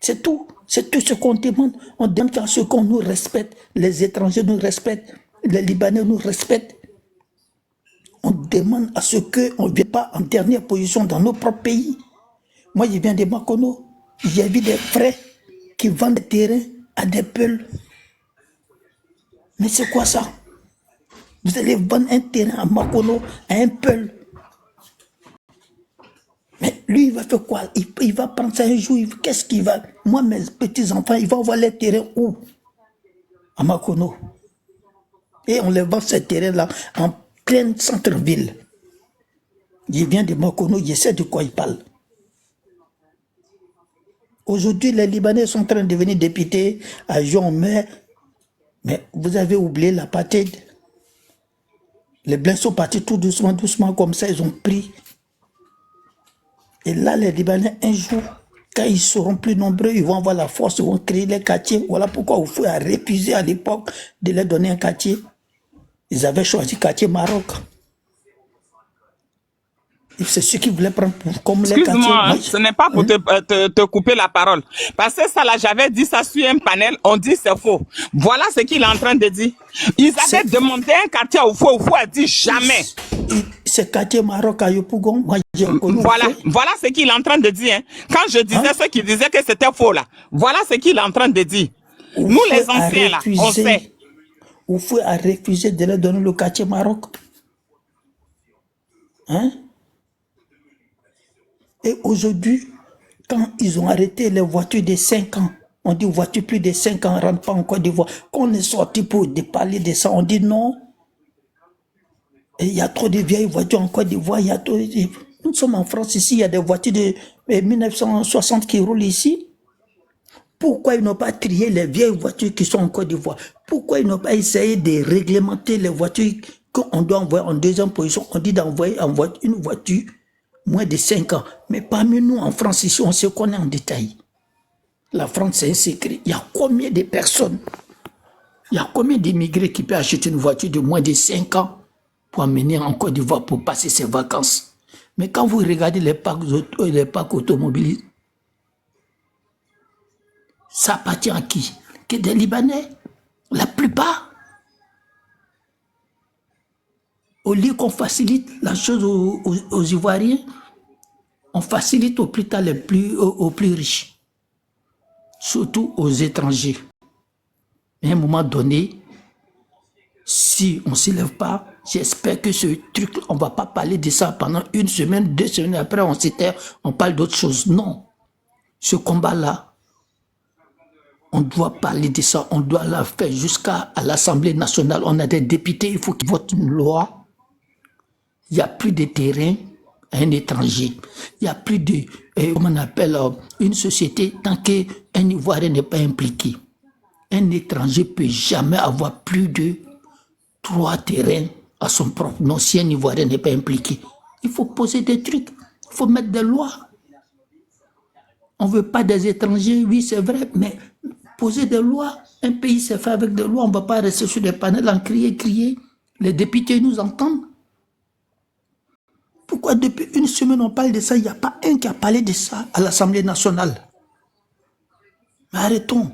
C'est tout. C'est tout ce qu'on demande. On demande à ce qu'on nous respecte. Les étrangers nous respectent. Les Libanais nous respectent. On demande à ce qu'on ne vienne pas en dernière position dans nos propres pays. Moi, je viens de Makono. J'ai vu des frères qui vendent des terrains à des peuls. Mais c'est quoi ça? Vous allez vendre un terrain à Makono, à un peul. Lui, il va faire quoi? Il va prendre ça un jour, qu'est-ce qu'il va... Moi, mes petits-enfants, ils vont avoir les terrains où? À Makono. Et on les vend ces terrains-là en plein centre-ville. Il vient de Makono, je sais de quoi il parle. Aujourd'hui, les Libanais sont en train de devenir députés à Jean-Mer. Mais vous avez oublié l'apartheid. Les Blancs sont partis tout doucement, doucement, comme ça, ils ont pris. Et là, les Libanais, un jour, quand ils seront plus nombreux, ils vont avoir la force, ils vont créer les quartiers. Voilà pourquoi il faut refuser à l'époque de leur donner un quartier. Ils avaient choisi le quartier Maroc. C'est ceux qui voulaient prendre comme les quartiers. Excuse-moi, ce n'est pas pour te couper la parole. Parce que ça, là, j'avais dit ça sur un panel, on dit c'est faux. Voilà ce qu'il est en train de dire. Ils avaient demandé un quartier au faux a dit jamais. Ce quartier Maroc à Yopougon, moi j'ai connu. Voilà ce qu'il est en train de dire. Hein. Quand je disais ce qu'il disait que c'était faux là, voilà ce qu'il est en train de dire. Nous les anciens là, on sait. Oufoué a refusé de leur donner le quartier Maroc. Hein? Et aujourd'hui, quand ils ont arrêté les voitures de 5 ans, on dit voitures plus de 5 ans ne rentrent pas en Côte d'Ivoire. Quand on est sorti pour parler de ça, on dit non. Et il y a trop de vieilles voitures en Côte d'Ivoire. Nous sommes en France ici, il y a des voitures de 1960 qui roulent ici. Pourquoi ils n'ont pas trié les vieilles voitures qui sont en Côte d'Ivoire? Pourquoi ils n'ont pas essayé de réglementer les voitures qu'on doit envoyer en deuxième position? On dit d'envoyer une voiture moins de 5 ans. Mais parmi nous, en France, ici, on se connaît en détail. La France, c'est un secret. Il y a combien de personnes, il y a combien d'immigrés qui peuvent acheter une voiture de moins de 5 ans pour amener en Côte d'Ivoire pour passer ses vacances? Mais quand vous regardez les parcs automobiles, ça appartient à qui? Que des Libanais, la plupart. Au lieu qu'on facilite la chose aux Ivoiriens, on facilite au plus tard aux plus riches, surtout aux étrangers. Mais à un moment donné, si on ne se lève pas, j'espère que ce truc, on ne va pas parler de ça pendant 1 semaine, 2 semaines, après on s'éteint, on parle d'autre chose. Non. Ce combat-là, on doit parler de ça, on doit la faire jusqu'à l'Assemblée nationale. On a des députés, il faut qu'ils votent une loi. Il n'y a plus de terrain à un étranger. Il n'y a plus de, comment on appelle, une société tant qu'un Ivoirien n'est pas impliqué. Un étranger ne peut jamais avoir plus de 3 terrains à son propre nom si un Ivoirien n'est pas impliqué. Il faut poser des trucs, il faut mettre des lois. On ne veut pas des étrangers, oui c'est vrai, mais poser des lois, un pays s'est fait avec des lois, on ne va pas rester sur des panels en crier. Les députés nous entendent. Pourquoi depuis 1 semaine on parle de ça, il n'y a pas un qui a parlé de ça à l'Assemblée nationale? Mais arrêtons.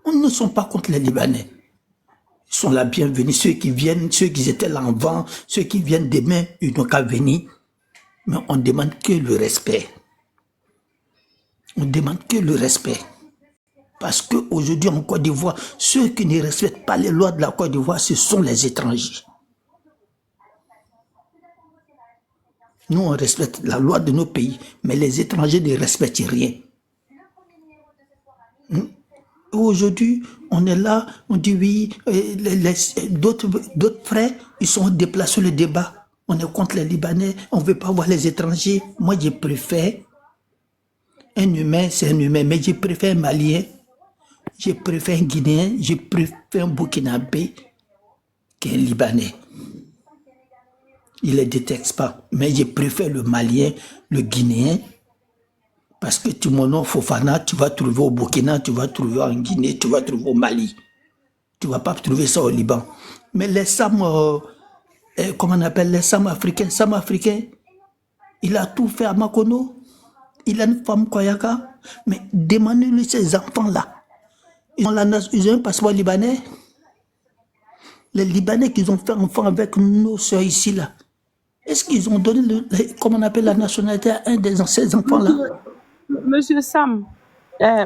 On ne sont pas contre les Libanais. Ils sont la bienvenue. Ceux qui viennent, ceux qui étaient là avant, ceux qui viennent demain, ils n'ont qu'à venir. Mais on ne demande que le respect. On demande que le respect. Parce qu'aujourd'hui en Côte d'Ivoire, ceux qui ne respectent pas les lois de la Côte d'Ivoire, ce sont les étrangers. Nous, on respecte la loi de nos pays, mais les étrangers ne respectent rien. Aujourd'hui, on est là, on dit oui, d'autres frères, ils sont déplacés le débat. On est contre les Libanais, on ne veut pas voir les étrangers. Moi, je préfère un humain, c'est un humain, mais je préfère un Malien, je préfère un Guinéen, je préfère un Burkinabé qu'un Libanais. Il ne les détecte pas, mais je préfère le Malien, le Guinéen, parce que Timono Fofana, tu vas trouver au Burkina, tu vas trouver en Guinée, tu vas trouver au Mali. Tu ne vas pas trouver ça au Liban. Mais les Sam, comment on appelle les Sam africains, il a tout fait à Makono. Il a une femme Koyaka. Mais demandez-lui ces enfants-là. Ils ont un passeport libanais. Les Libanais qui ont fait enfant avec nos soeurs ici, là. Est-ce qu'ils ont donné, comment on appelle la nationalité à un de ces enfants-là? Monsieur Sam,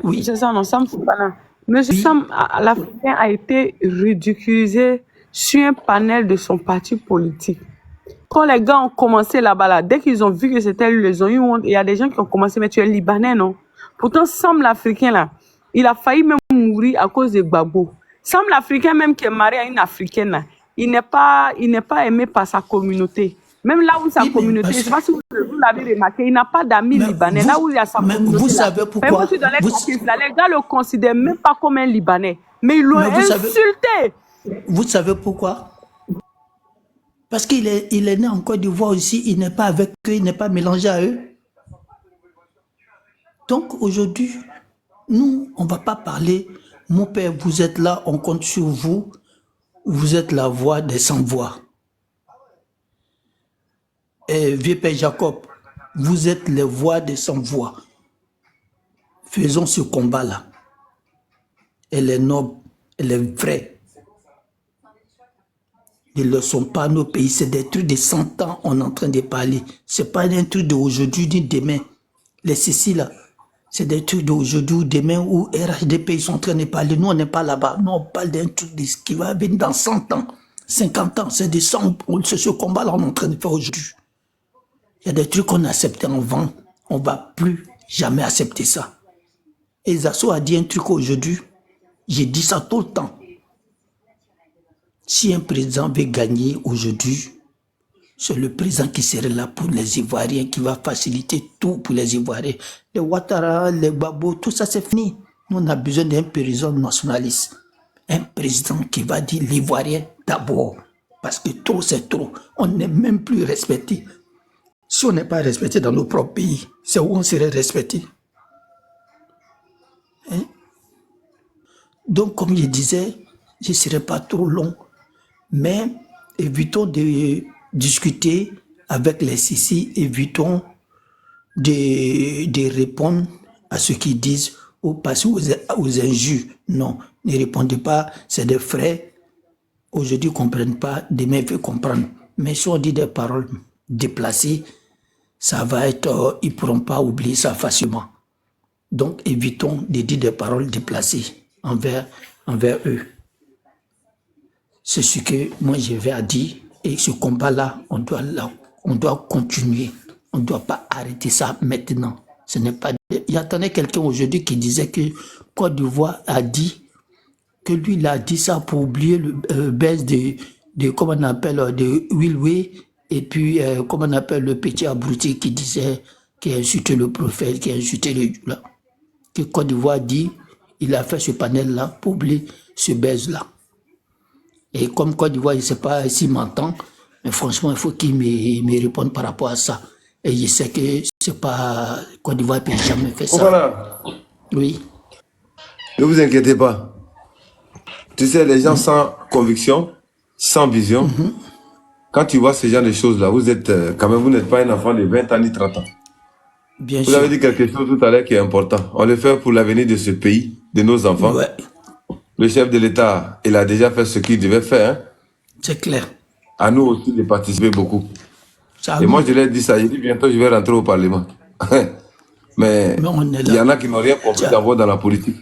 oui. Monsieur Sam, non, Sam Fofana. Monsieur oui. Sam, l'Africain a été ridiculisé sur un panel de son parti politique. quand les gars ont commencé là-bas, là, dès qu'ils ont vu que c'était lui, ils ont eu honte. Il y a des gens qui ont commencé, mais tu es libanais, non? Pourtant, Sam l'Africain, là, il a failli même mourir à cause de Gbagbo. Sam l'Africain, même qui est marié à une Africaine, là, il n'est pas aimé par sa communauté. Même là où sa communauté, je ne sais pas si vous l'avez remarqué, il n'a pas d'amis libanais. Là où il y a sa communauté. Vous savez pourquoi? Moi, je suis dans les caucuses, là, les gars ne le considèrent même pas comme un Libanais. Mais ils l'ont insulté. Vous savez pourquoi? Parce qu'il est né en Côte d'Ivoire aussi, il n'est pas avec eux, il n'est pas mélangé à eux. Donc aujourd'hui, nous, on ne va pas parler. Mon père, vous êtes là, on compte sur vous. Vous êtes la voix des sans-voix. Et vieux père Jacob, vous êtes les voix des sans-voix. Faisons ce combat-là. Elle est noble, elle est vraie. Ils ne sont pas nos pays, c'est des trucs de 100 ans, on est en train de parler. Ce n'est pas un truc d'aujourd'hui ni demain. Les Cécile, là, c'est des trucs d'aujourd'hui ou demain où RHDP, ils sont en train de parler. Nous, on n'est pas là-bas. Nous, on parle d'un truc qui va venir dans 100 ans, 50 ans. C'est ce combat-là qu'on est en train de faire aujourd'hui. Il y a des trucs qu'on a acceptés avant. On ne va plus jamais accepter ça. Et Zasso a dit un truc aujourd'hui. J'ai dit ça tout le temps. Si un président veut gagner aujourd'hui, c'est le président qui serait là pour les Ivoiriens, qui va faciliter tout pour les Ivoiriens. Les Ouattara, les Gbagbo, tout ça c'est fini. Nous on a besoin d'un président nationaliste. Un président qui va dire l'Ivoirien d'abord. Parce que trop c'est trop. On n'est même plus respecté. Si on n'est pas respecté dans nos propres pays, c'est où on serait respecté. Hein? Donc comme je disais, je ne serai pas trop long. Mais évitons de discuter avec les Sissi, évitons de répondre à ce qu'ils disent ou passer aux injures. Non, ne répondez pas, c'est des frères. Aujourd'hui, ils ne comprennent pas, demain, ils veulent comprendre. Mais si on dit des paroles déplacées, ça va être, ils ne pourront pas oublier ça facilement. Donc, évitons de dire des paroles déplacées envers eux. C'est ce que moi je vais à dire. Et ce combat-là, on doit continuer. On ne doit pas arrêter ça maintenant. Ce n'est pas. Il y a quelqu'un aujourd'hui qui disait que Côte d'Ivoire a dit que lui, il a dit ça pour oublier le baisse de comment on appelle, de Wilway, et puis comment on appelle le petit abruti qui disait, qui a insulté le prophète, qui a insulté le. Là, que Côte d'Ivoire dit, il a fait ce panel-là pour oublier ce baisse-là. Et comme Côte d'Ivoire, je ne sais pas s'il m'entend, mais franchement, il faut qu'il me réponde par rapport à ça. Et je sais que c'est pas Côte d'Ivoire ne peut jamais faire ça. Voilà. Oui. Ne vous inquiétez pas. Tu sais, les gens sans conviction, sans vision, quand tu vois ce genre de choses-là, vous êtes quand même, vous n'êtes pas un enfant de 20 ans ni 30 ans. Bien vous sûr. avez dit quelque chose tout à l'heure qui est important. On le fait pour l'avenir de ce pays, de nos enfants. Ouais. Le chef de l'État, il a déjà fait ce qu'il devait faire. Hein. C'est clair. À nous aussi de participer beaucoup. Ça, et moi, je l'ai dit ça. J'ai dit bientôt, je vais rentrer au Parlement. Mais il y en a qui n'ont rien compris d'avoir dans la politique.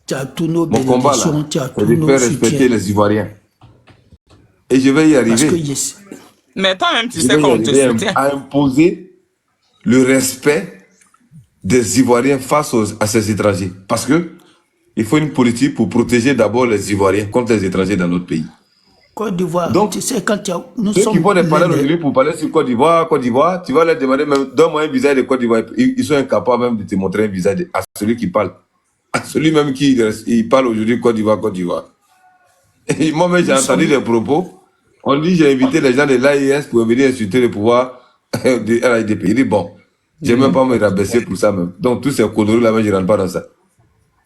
Tu as tous nos Mon combat, là, c'est de faire respecter les Ivoiriens. Et je vais y arriver. Mais toi-même, tu sais qu'on te soutient. À imposer le respect des Ivoiriens face à ces étrangers. Parce que il faut une politique pour protéger d'abord les Ivoiriens contre les étrangers dans notre pays. Côte d'Ivoire, donc, tu sais, quand nous ceux sommes qui vont les parler aujourd'hui pour parler sur Côte d'Ivoire, tu vas leur demander même, donne-moi un visa de Côte d'Ivoire. Ils sont incapables même de te montrer un visa à celui qui parle. À celui même qui parle aujourd'hui Côte d'Ivoire, Côte d'Ivoire. Et moi-même, j'ai entendu des propos. On dit, j'ai invité les gens de l'AIS pour venir insulter le pouvoir de RHDP. Il dit, bon, je n'ai même pas me rabaisser pour ça même. Donc, tous ces conneries là, je ne rentre pas dans ça.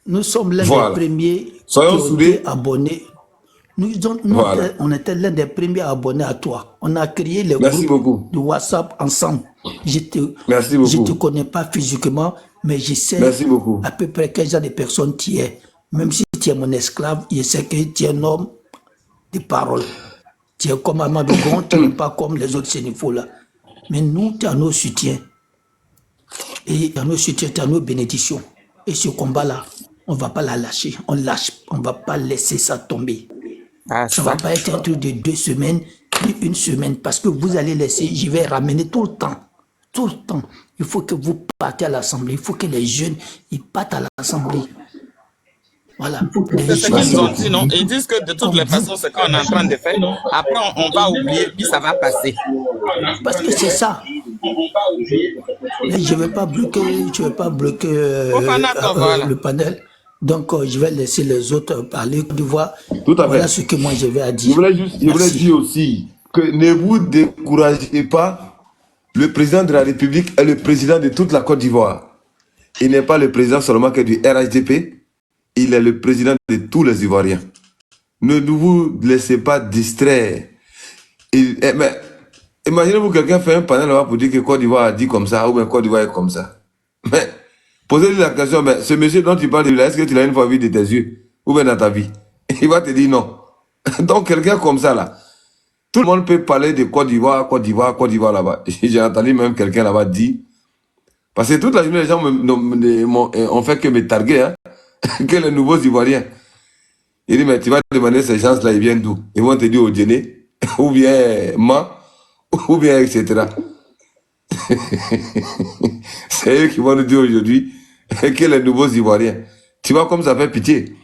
Nous sommes l'un des premiers Soyons soudés. Abonnés. Nous, on était l'un des premiers abonnés à toi. On a créé le groupe de WhatsApp ensemble. Je ne te connais pas physiquement, mais je sais à peu près quel genre de personne tu es. Même si tu es mon esclave, je sais que tu es un homme de parole. Tu es comme Amadou Gon, tu n'es pas comme les autres Sénéfaux là. Mais nous, tu as nos soutiens. Et tu as nos soutiens, tu as nos bénédictions. Et ce combat-là, on ne va pas la lâcher. On ne va pas laisser ça tomber. Ça ne va pas être un truc de 2 semaines une semaine, parce que vous allez laisser, je vais ramener tout le temps. Tout le temps. Il faut que vous partiez à l'Assemblée. Il faut que les jeunes, ils partent à l'Assemblée. Voilà. C'est ce qu'ils ont dit, non? Ils disent que de toutes les façons, ce qu'on est en train de faire, après on va oublier, puis ça va passer. Parce que c'est ça. Mais je ne vais pas bloquer, le panel. Donc, je vais laisser les autres parler. Tout à fait. Voilà ce que moi je vais dire. Je voulais dire aussi que ne vous découragez pas. Le président de la République est le président de toute la Côte d'Ivoire. Il n'est pas le président seulement que du RHDP. Il est le président de tous les Ivoiriens. Ne vous laissez pas distraire. Mais imaginez-vous quelqu'un fait un panel là-bas pour dire que Côte d'Ivoire a dit comme ça, ou bien Côte d'Ivoire est comme ça. Mais posez-lui la question, mais ce monsieur dont tu parles, est-ce que tu l'as une fois vu de tes yeux, ou bien dans ta vie? Il va te dire non. Donc quelqu'un comme ça là, tout le monde peut parler de Côte d'Ivoire, Côte d'Ivoire, Côte d'Ivoire là-bas. J'ai entendu même quelqu'un là-bas dire, parce que toute la journée les gens ont fait que me targuer, hein, que les nouveaux Ivoiriens. Il dit, mais tu vas demander ces gens-là, ils viennent d'où? Ils vont te dire au dîner, ou bien ou bien etc. C'est eux qui vont nous dire aujourd'hui que les nouveaux Ivoiriens. Tu vois comme ça fait pitié.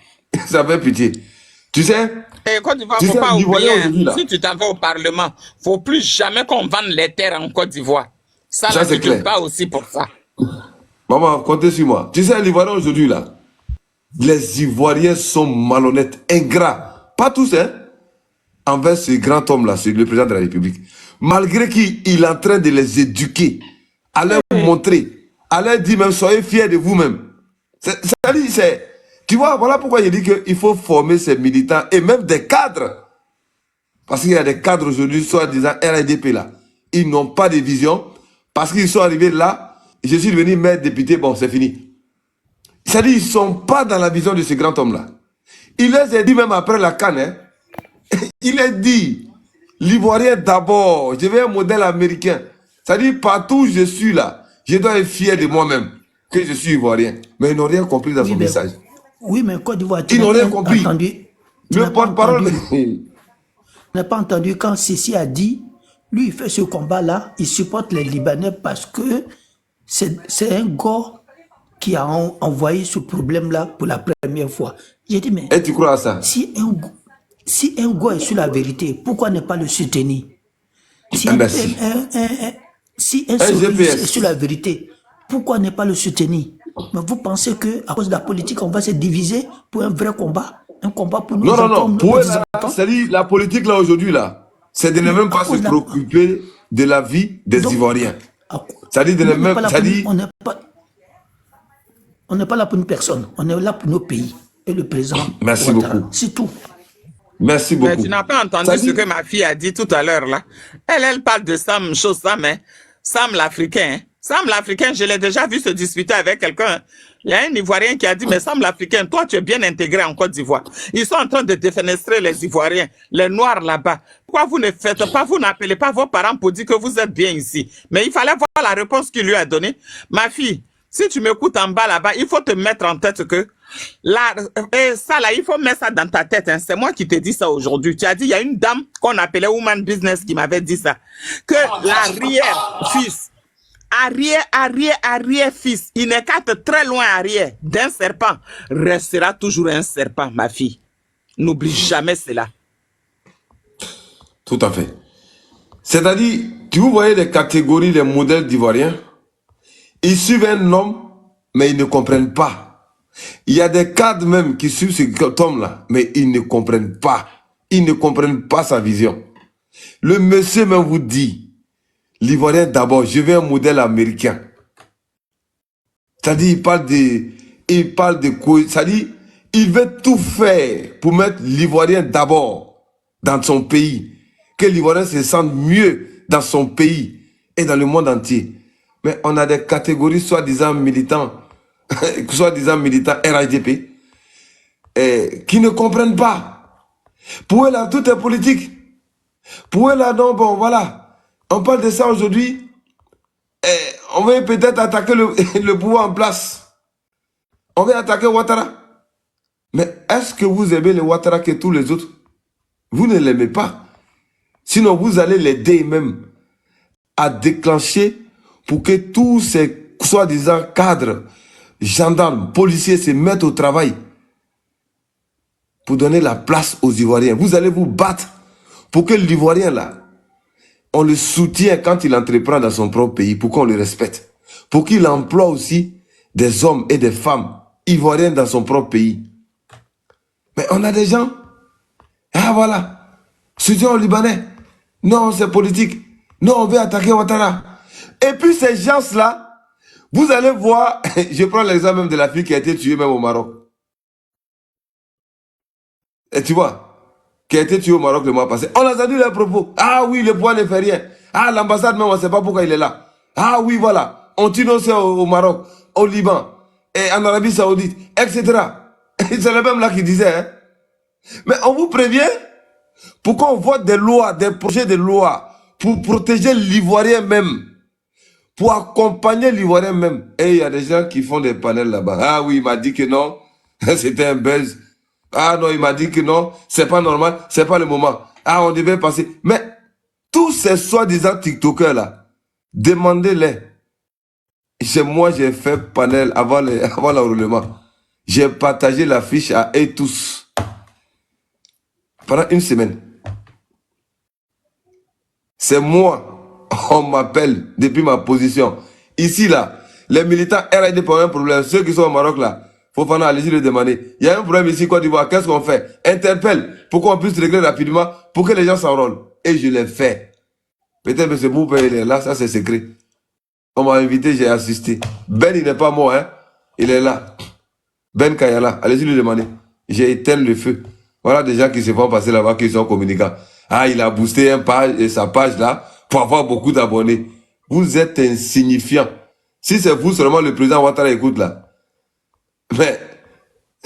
Ça fait pitié. Tu sais, Et Côte d'Ivoire, il ne faut pas oublier, si tu t'en vas au Parlement, il ne faut plus jamais qu'on vende les terres en Côte d'Ivoire. Ça, là, tu te bats aussi pour ça. Maman, comptez sur moi. Tu sais, l'Ivoirien aujourd'hui, là, les Ivoiriens sont malhonnêtes, ingrats. Pas tous, hein, envers ce grand homme-là, le président de la République. Malgré qu'il est en train de les éduquer, à leur montrer, à leur dire même, soyez fiers de vous-même. Tu vois, voilà pourquoi je dis qu'il faut former ces militants et même des cadres. Parce qu'il y a des cadres aujourd'hui, soi-disant RDP là. Ils n'ont pas de vision. Parce qu'ils sont arrivés là, je suis devenu maire député, bon, c'est fini. C'est-à-dire qu'ils ne sont pas dans la vision de ce grand homme-là. Il les a dit même après la canne, hein, il a dit, l'Ivoirien d'abord, je veux un modèle américain. C'est-à-dire partout où je suis là, je dois être fier de moi-même que je suis Ivoirien. Mais ils n'ont rien compris dans son message. Oui, mais Côte d'Ivoire, ils n'ont rien compris. Le porte-parole. Tu n'as pas entendu quand Sissi a dit, lui, il fait ce combat-là, il supporte les Libanais parce que c'est un gars qui a envoyé ce problème-là pour la première fois. J'ai dit, mais... Et tu crois à ça? Si un gars est sur la vérité, pourquoi ne pas le soutenir? Si un seul est sur la vérité, pourquoi ne pas le soutenir? Mais vous pensez qu'à cause de la politique, on va se diviser pour un vrai combat? Un combat pour nous? Non. Pour c'est-à-dire, la politique là aujourd'hui, là, c'est de ne même pas se préoccuper de la vie des Ivoiriens. C'est-à-dire de ne même... On n'est pas là pour une personne, on est là pour nos pays. Et le président. Merci beaucoup. C'est tout. Merci beaucoup. Mais tu n'as pas entendu ce que ma fille a dit tout à l'heure là. Elle parle de Sam, Sam l'Africain. Hein. Sam l'Africain, je l'ai déjà vu se disputer avec quelqu'un. Il y a un Ivoirien qui a dit, mais Sam l'Africain, toi tu es bien intégré en Côte d'Ivoire. Ils sont en train de défenestrer les Ivoiriens, les Noirs là-bas. Pourquoi vous ne faites pas, vous n'appelez pas vos parents pour dire que vous êtes bien ici? Mais il fallait voir la réponse qu'il lui a donnée. Ma fille, si tu m'écoutes en bas là-bas, il faut te mettre en tête que là, ça là, il faut mettre ça dans ta tête. Hein. C'est moi qui te dis ça aujourd'hui. Tu as dit, il y a une dame qu'on appelait Woman Business qui m'avait dit ça. Que l'arrière-fils, arrière-fils, il n'est qu'à être très loin arrière d'un serpent, restera toujours un serpent, ma fille. N'oublie jamais cela. Tout à fait. C'est-à-dire, tu vous voyez les catégories, les modèles d'Ivoiriens, ils suivent un homme, mais ils ne comprennent pas. Il y a des cadres même qui suivent cet homme-là, mais ils ne comprennent pas. Ils ne comprennent pas sa vision. Le monsieur même vous dit, l'Ivoirien d'abord, je veux un modèle américain. C'est-à-dire, il parle de quoi? C'est-à-dire, il veut tout faire pour mettre l'Ivoirien d'abord dans son pays. Que l'Ivoirien se sente mieux dans son pays et dans le monde entier. Mais on a des catégories soi-disant militants RHDP, qui ne comprennent pas. Pour eux là, tout est politique. Pour eux là, non, bon, voilà. On parle de ça aujourd'hui. On va peut-être attaquer le pouvoir en place. On va attaquer Ouattara. Mais est-ce que vous aimez le Ouattara que tous les autres? Vous ne l'aimez pas. Sinon, vous allez l'aider même à déclencher pour que tous ces soi-disant cadres, gendarmes, policiers se mettent au travail pour donner la place aux Ivoiriens. Vous allez vous battre pour que l'Ivoirien là, on le soutient quand il entreprend dans son propre pays, pour qu'on le respecte. Pour qu'il emploie aussi des hommes et des femmes ivoiriens dans son propre pays. Mais on a des gens, ah voilà, soutien aux Libanais. Non, c'est politique. Non, on veut attaquer Ouattara. Et puis ces gens-là, vous allez voir, je prends l'exemple même de la fille qui a été tuée même au Maroc. Et tu vois, qui a été tuée au Maroc le mois passé. On a entendu leurs propos. Ah oui, le poids ne fait rien. Ah, l'ambassade même, on ne sait pas pourquoi il est là. Ah oui, voilà. On tue aussi au Maroc, au Liban, et en Arabie Saoudite, etc. C'est le même là qui disait. Hein? Mais on vous prévient pour qu'on vote des lois, des projets de loi pour protéger l'Ivoirien même. Pour accompagner l'Ivoirien même. Et il y a des gens qui font des panels là-bas. Ah oui, il m'a dit que non, c'était un buzz. Ah non, il m'a dit que non, c'est pas normal, c'est pas le moment. Ah, on devait passer. Mais tous ces soi-disant TikTokers là, demandez-les. Chez moi, j'ai fait panel avant l'enrôlement. J'ai partagé la fiche à eux tous. Pendant une semaine. C'est moi. On m'appelle depuis ma position. Ici, là, les militants RID pour un problème. Ceux qui sont au Maroc, là, Fofana, allez-y le demander. Il y a un problème ici, Côte d'Ivoire. Qu'est-ce qu'on fait? Interpelle pour qu'on puisse régler rapidement, pour que les gens s'enrôlent. Et je l'ai fait. Peut-être que c'est vous payer là, ça c'est secret. On m'a invité, j'ai assisté. Ben, il n'est pas mort, hein. Il est là. Ben Kayala, allez-y lui demander. J'ai éteint le feu. Voilà des gens qui se font passer là-bas, qui sont communicants. Ah, il a boosté sa page là, pour avoir beaucoup d'abonnés. Vous êtes insignifiant. Si c'est vous seulement le président Ouattara écoute là. Mais,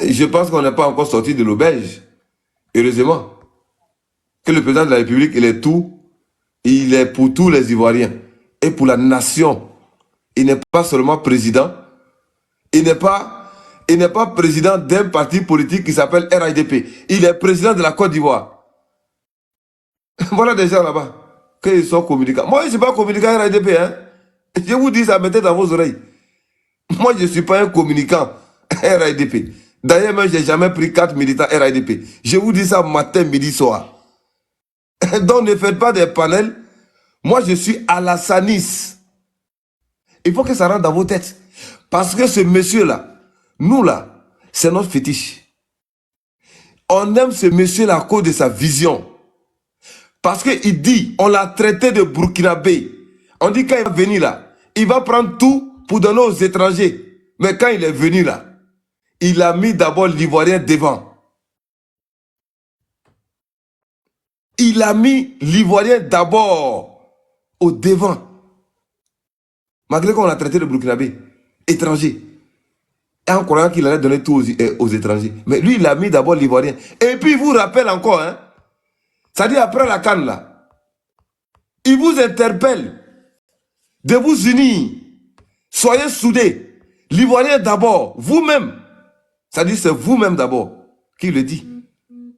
je pense qu'on n'est pas encore sorti de l'auberge. Heureusement. Que le président de la République, il est tout. Il est pour tous les Ivoiriens. Et pour la nation. Il n'est pas seulement président. Il n'est pas président d'un parti politique qui s'appelle RIDP. Il est président de la Côte d'Ivoire. Voilà des gens là-bas. Qu'ils sont communicants. Moi, je ne suis pas communicant RIDP. Hein? Je vous dis ça, mettez dans vos oreilles. Moi, je ne suis pas un communicant RIDP. D'ailleurs, même, je n'ai jamais pris 4 militants RIDP. Je vous dis ça matin, midi, soir. Donc, ne faites pas des panels. Moi, je suis Alassanis. Il faut que ça rentre dans vos têtes. Parce que ce monsieur-là, nous là, c'est notre fétiche. On aime ce monsieur-là à cause de sa vision. Parce qu'il dit, on l'a traité de Burkinabé. On dit quand il va venir là, il va prendre tout pour donner aux étrangers. Mais quand il est venu là, il a mis d'abord l'Ivoirien devant. Il a mis l'Ivoirien d'abord au devant. Malgré qu'on l'a traité de Burkinabé, étranger. Et en croyant qu'il allait donner tout aux étrangers. Mais lui, il a mis d'abord l'Ivoirien. Et puis, il vous rappelle encore, hein. C'est-à-dire, après la canne, là, il vous interpelle de vous unir. Soyez soudés. L'Ivoirien d'abord, vous-même. C'est-à-dire, c'est vous-même d'abord qui le dit.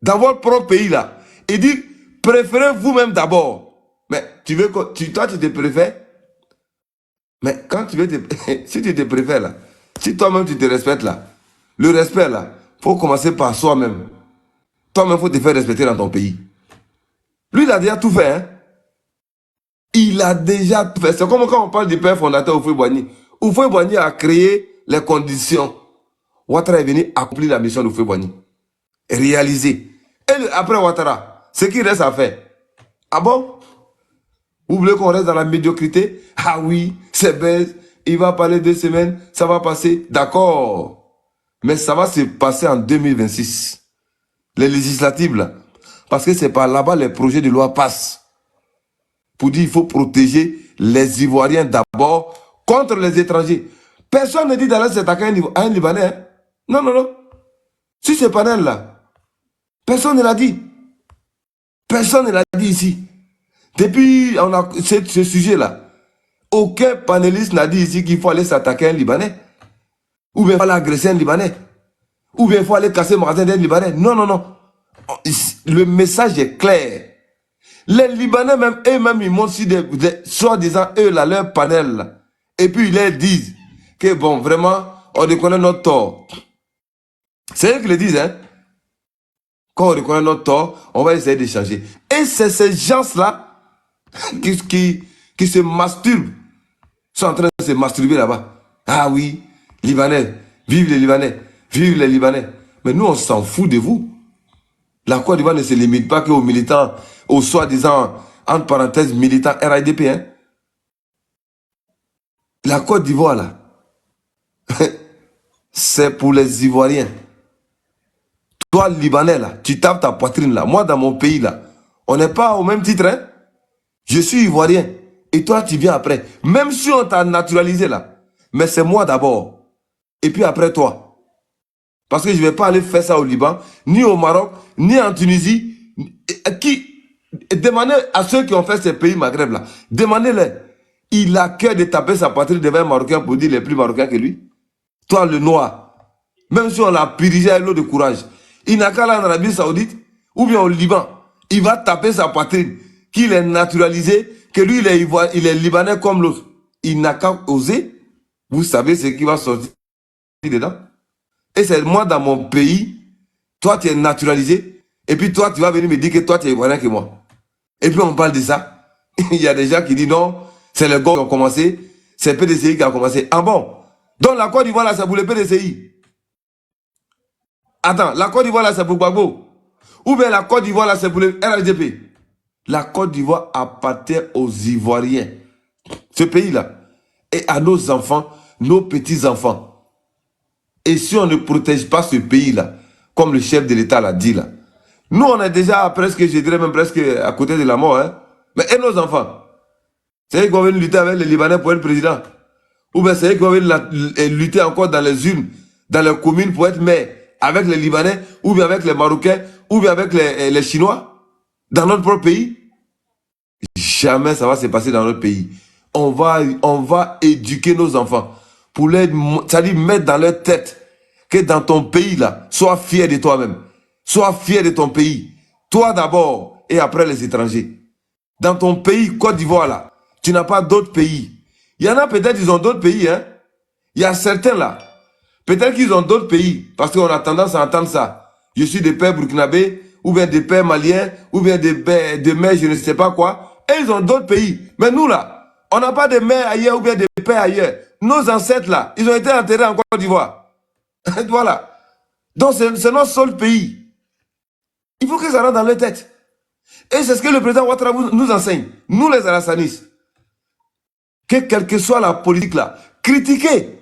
Dans votre propre pays, là. Il dit, préférez vous-même d'abord. Mais tu veux toi, tu te préfères? Mais quand tu veux si tu te préfères là, si toi-même tu te respectes là, le respect là, faut commencer par soi-même. Toi-même, faut te faire respecter dans ton pays. Lui, il a déjà tout fait. Hein? Il a déjà tout fait. C'est comme quand on parle du père fondateur Houphouët-Boigny. Houphouët-Boigny a créé les conditions. Ouattara est venu accomplir la mission d'Houphouët-Boigny. Réaliser. Et après Ouattara, ce qu'il reste à faire. Ah bon? Vous voulez qu'on reste dans la médiocrité? Ah oui, c'est bête. Il va parler 2 semaines, ça va passer. D'accord. Mais ça va se passer en 2026. Les législatives, là. Parce que c'est par là-bas les projets de loi passent. Pour dire qu'il faut protéger les Ivoiriens d'abord contre les étrangers. Personne ne dit d'aller s'attaquer à un Libanais. Hein? Non, non, non. Si ce panel-là, personne ne l'a dit. Personne ne l'a dit ici. Depuis on a ce sujet-là, aucun panéliste n'a dit ici qu'il faut aller s'attaquer à un Libanais. Ou bien il faut aller agresser un Libanais. Ou bien il faut aller casser le magasin d'un Libanais. Non, non, non. Le message est clair. Les Libanais, même, eux-mêmes, ils montent sur soi-disant, eux, là, leur panel. Là. Et puis, ils leur disent que, bon, vraiment, on reconnaît notre tort. C'est eux qui le disent, hein. Quand on reconnaît notre tort, on va essayer de changer. Et c'est ces gens-là qui se masturbent. Ils sont en train de se masturber là-bas. Ah oui, Libanais, vive les Libanais, vive les Libanais. Mais nous, on s'en fout de vous. La Côte d'Ivoire ne se limite pas qu'aux militants, aux soi-disant, entre parenthèses, militants RIDP. Hein. La Côte d'Ivoire, là, c'est pour les Ivoiriens. Toi, Libanais, là, tu tapes ta poitrine, là. Moi, dans mon pays, là, on n'est pas au même titre, hein. Je suis Ivoirien. Et toi, tu viens après. Même si on t'a naturalisé, là. Mais c'est moi d'abord. Et puis après, toi. Parce que je ne vais pas aller faire ça au Liban, ni au Maroc, ni en Tunisie. Demandez à ceux qui ont fait ces pays Maghreb, là. Demandez-les. Il a cœur de taper sa poitrine devant un Marocain pour dire les plus Marocains que lui. Toi, le noir. Même si on l'a pirigé à l'eau de courage. Il n'a qu'à aller en Arabie Saoudite ou bien au Liban. Il va taper sa poitrine. Qu'il est naturalisé, que lui, il est libanais comme l'autre. Il n'a qu'à oser. Vous savez ce qui va sortir dedans. Et c'est moi dans mon pays. Toi, tu es naturalisé. Et puis toi, tu vas venir me dire que toi, tu es ivoirien que moi. Et puis on parle de ça. Il y a des gens qui disent non, c'est les gars qui ont commencé. C'est PDCI qui a commencé. Ah bon? Donc la Côte d'Ivoire, là, c'est pour le PDCI. Attends, la Côte d'Ivoire, là, c'est pour Gbagbo. Ou bien la Côte d'Ivoire, là, c'est pour le RHDP. La Côte d'Ivoire appartient aux Ivoiriens. Ce pays-là. Et à nos enfants, nos petits-enfants. Et si on ne protège pas ce pays-là, comme le chef de l'État l'a dit là, nous, on est déjà presque, je dirais même presque à côté de la mort. Hein? Mais et nos enfants? C'est eux qui vont venir lutter avec les Libanais pour être président. Ou bien c'est eux qui vont venir lutter encore dans les unes, dans les communes pour être maire. Avec les Libanais, ou bien avec les Marocains, ou bien avec les Chinois, dans notre propre pays. Jamais ça va se passer dans notre pays. On va éduquer nos enfants pour c'est-à-dire mettre dans leur tête que dans ton pays là, sois fier de toi-même. Sois fier de ton pays. Toi d'abord et après les étrangers. Dans ton pays, Côte d'Ivoire là, tu n'as pas d'autres pays. Il y en a peut-être, ils ont d'autres pays. Hein? Il y a certains là. Peut-être qu'ils ont d'autres pays, parce qu'on a tendance à entendre ça. Je suis des pères burkinabés, ou bien des pères maliens, ou bien des mères, je ne sais pas quoi. Et ils ont d'autres pays. Mais nous là, on n'a pas de mères ailleurs, ou bien des pères ailleurs. Nos ancêtres là, ils ont été enterrés en Côte d'Ivoire. Voilà. Donc c'est notre seul pays. Il faut que ça rentre dans leur tête. Et c'est ce que le président Ouattara nous enseigne. Nous les Alassanis. Que quelle que soit la politique là, critiquez,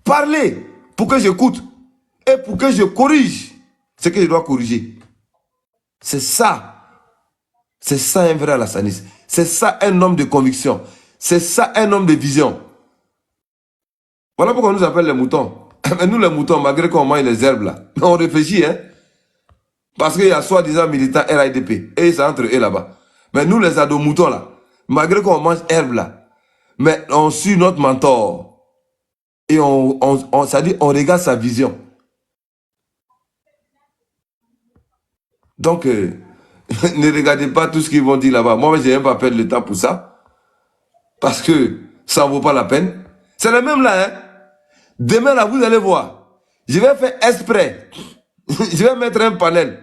parlez. Pour que j'écoute et pour que je corrige ce que je dois corriger. C'est ça. C'est ça un vrai Alassanis. C'est ça un homme de conviction. C'est ça un homme de vision. Voilà pourquoi on nous appelle les moutons. Mais nous les moutons, malgré qu'on mange les herbes là, on réfléchit, hein. Parce qu'il y a soi-disant militants RIDP. Et c'est entre eux là-bas. Mais nous les ados moutons là, malgré qu'on mange herbes là, mais on suit notre mentor. Et c'est-à-dire, on regarde sa vision. Donc, ne regardez pas tout ce qu'ils vont dire là-bas. Moi, je n'ai pas perdre le temps pour ça. Parce que ça ne vaut pas la peine. C'est le même là, hein. Demain, là, vous allez voir. Je vais faire exprès. Je vais mettre un panel.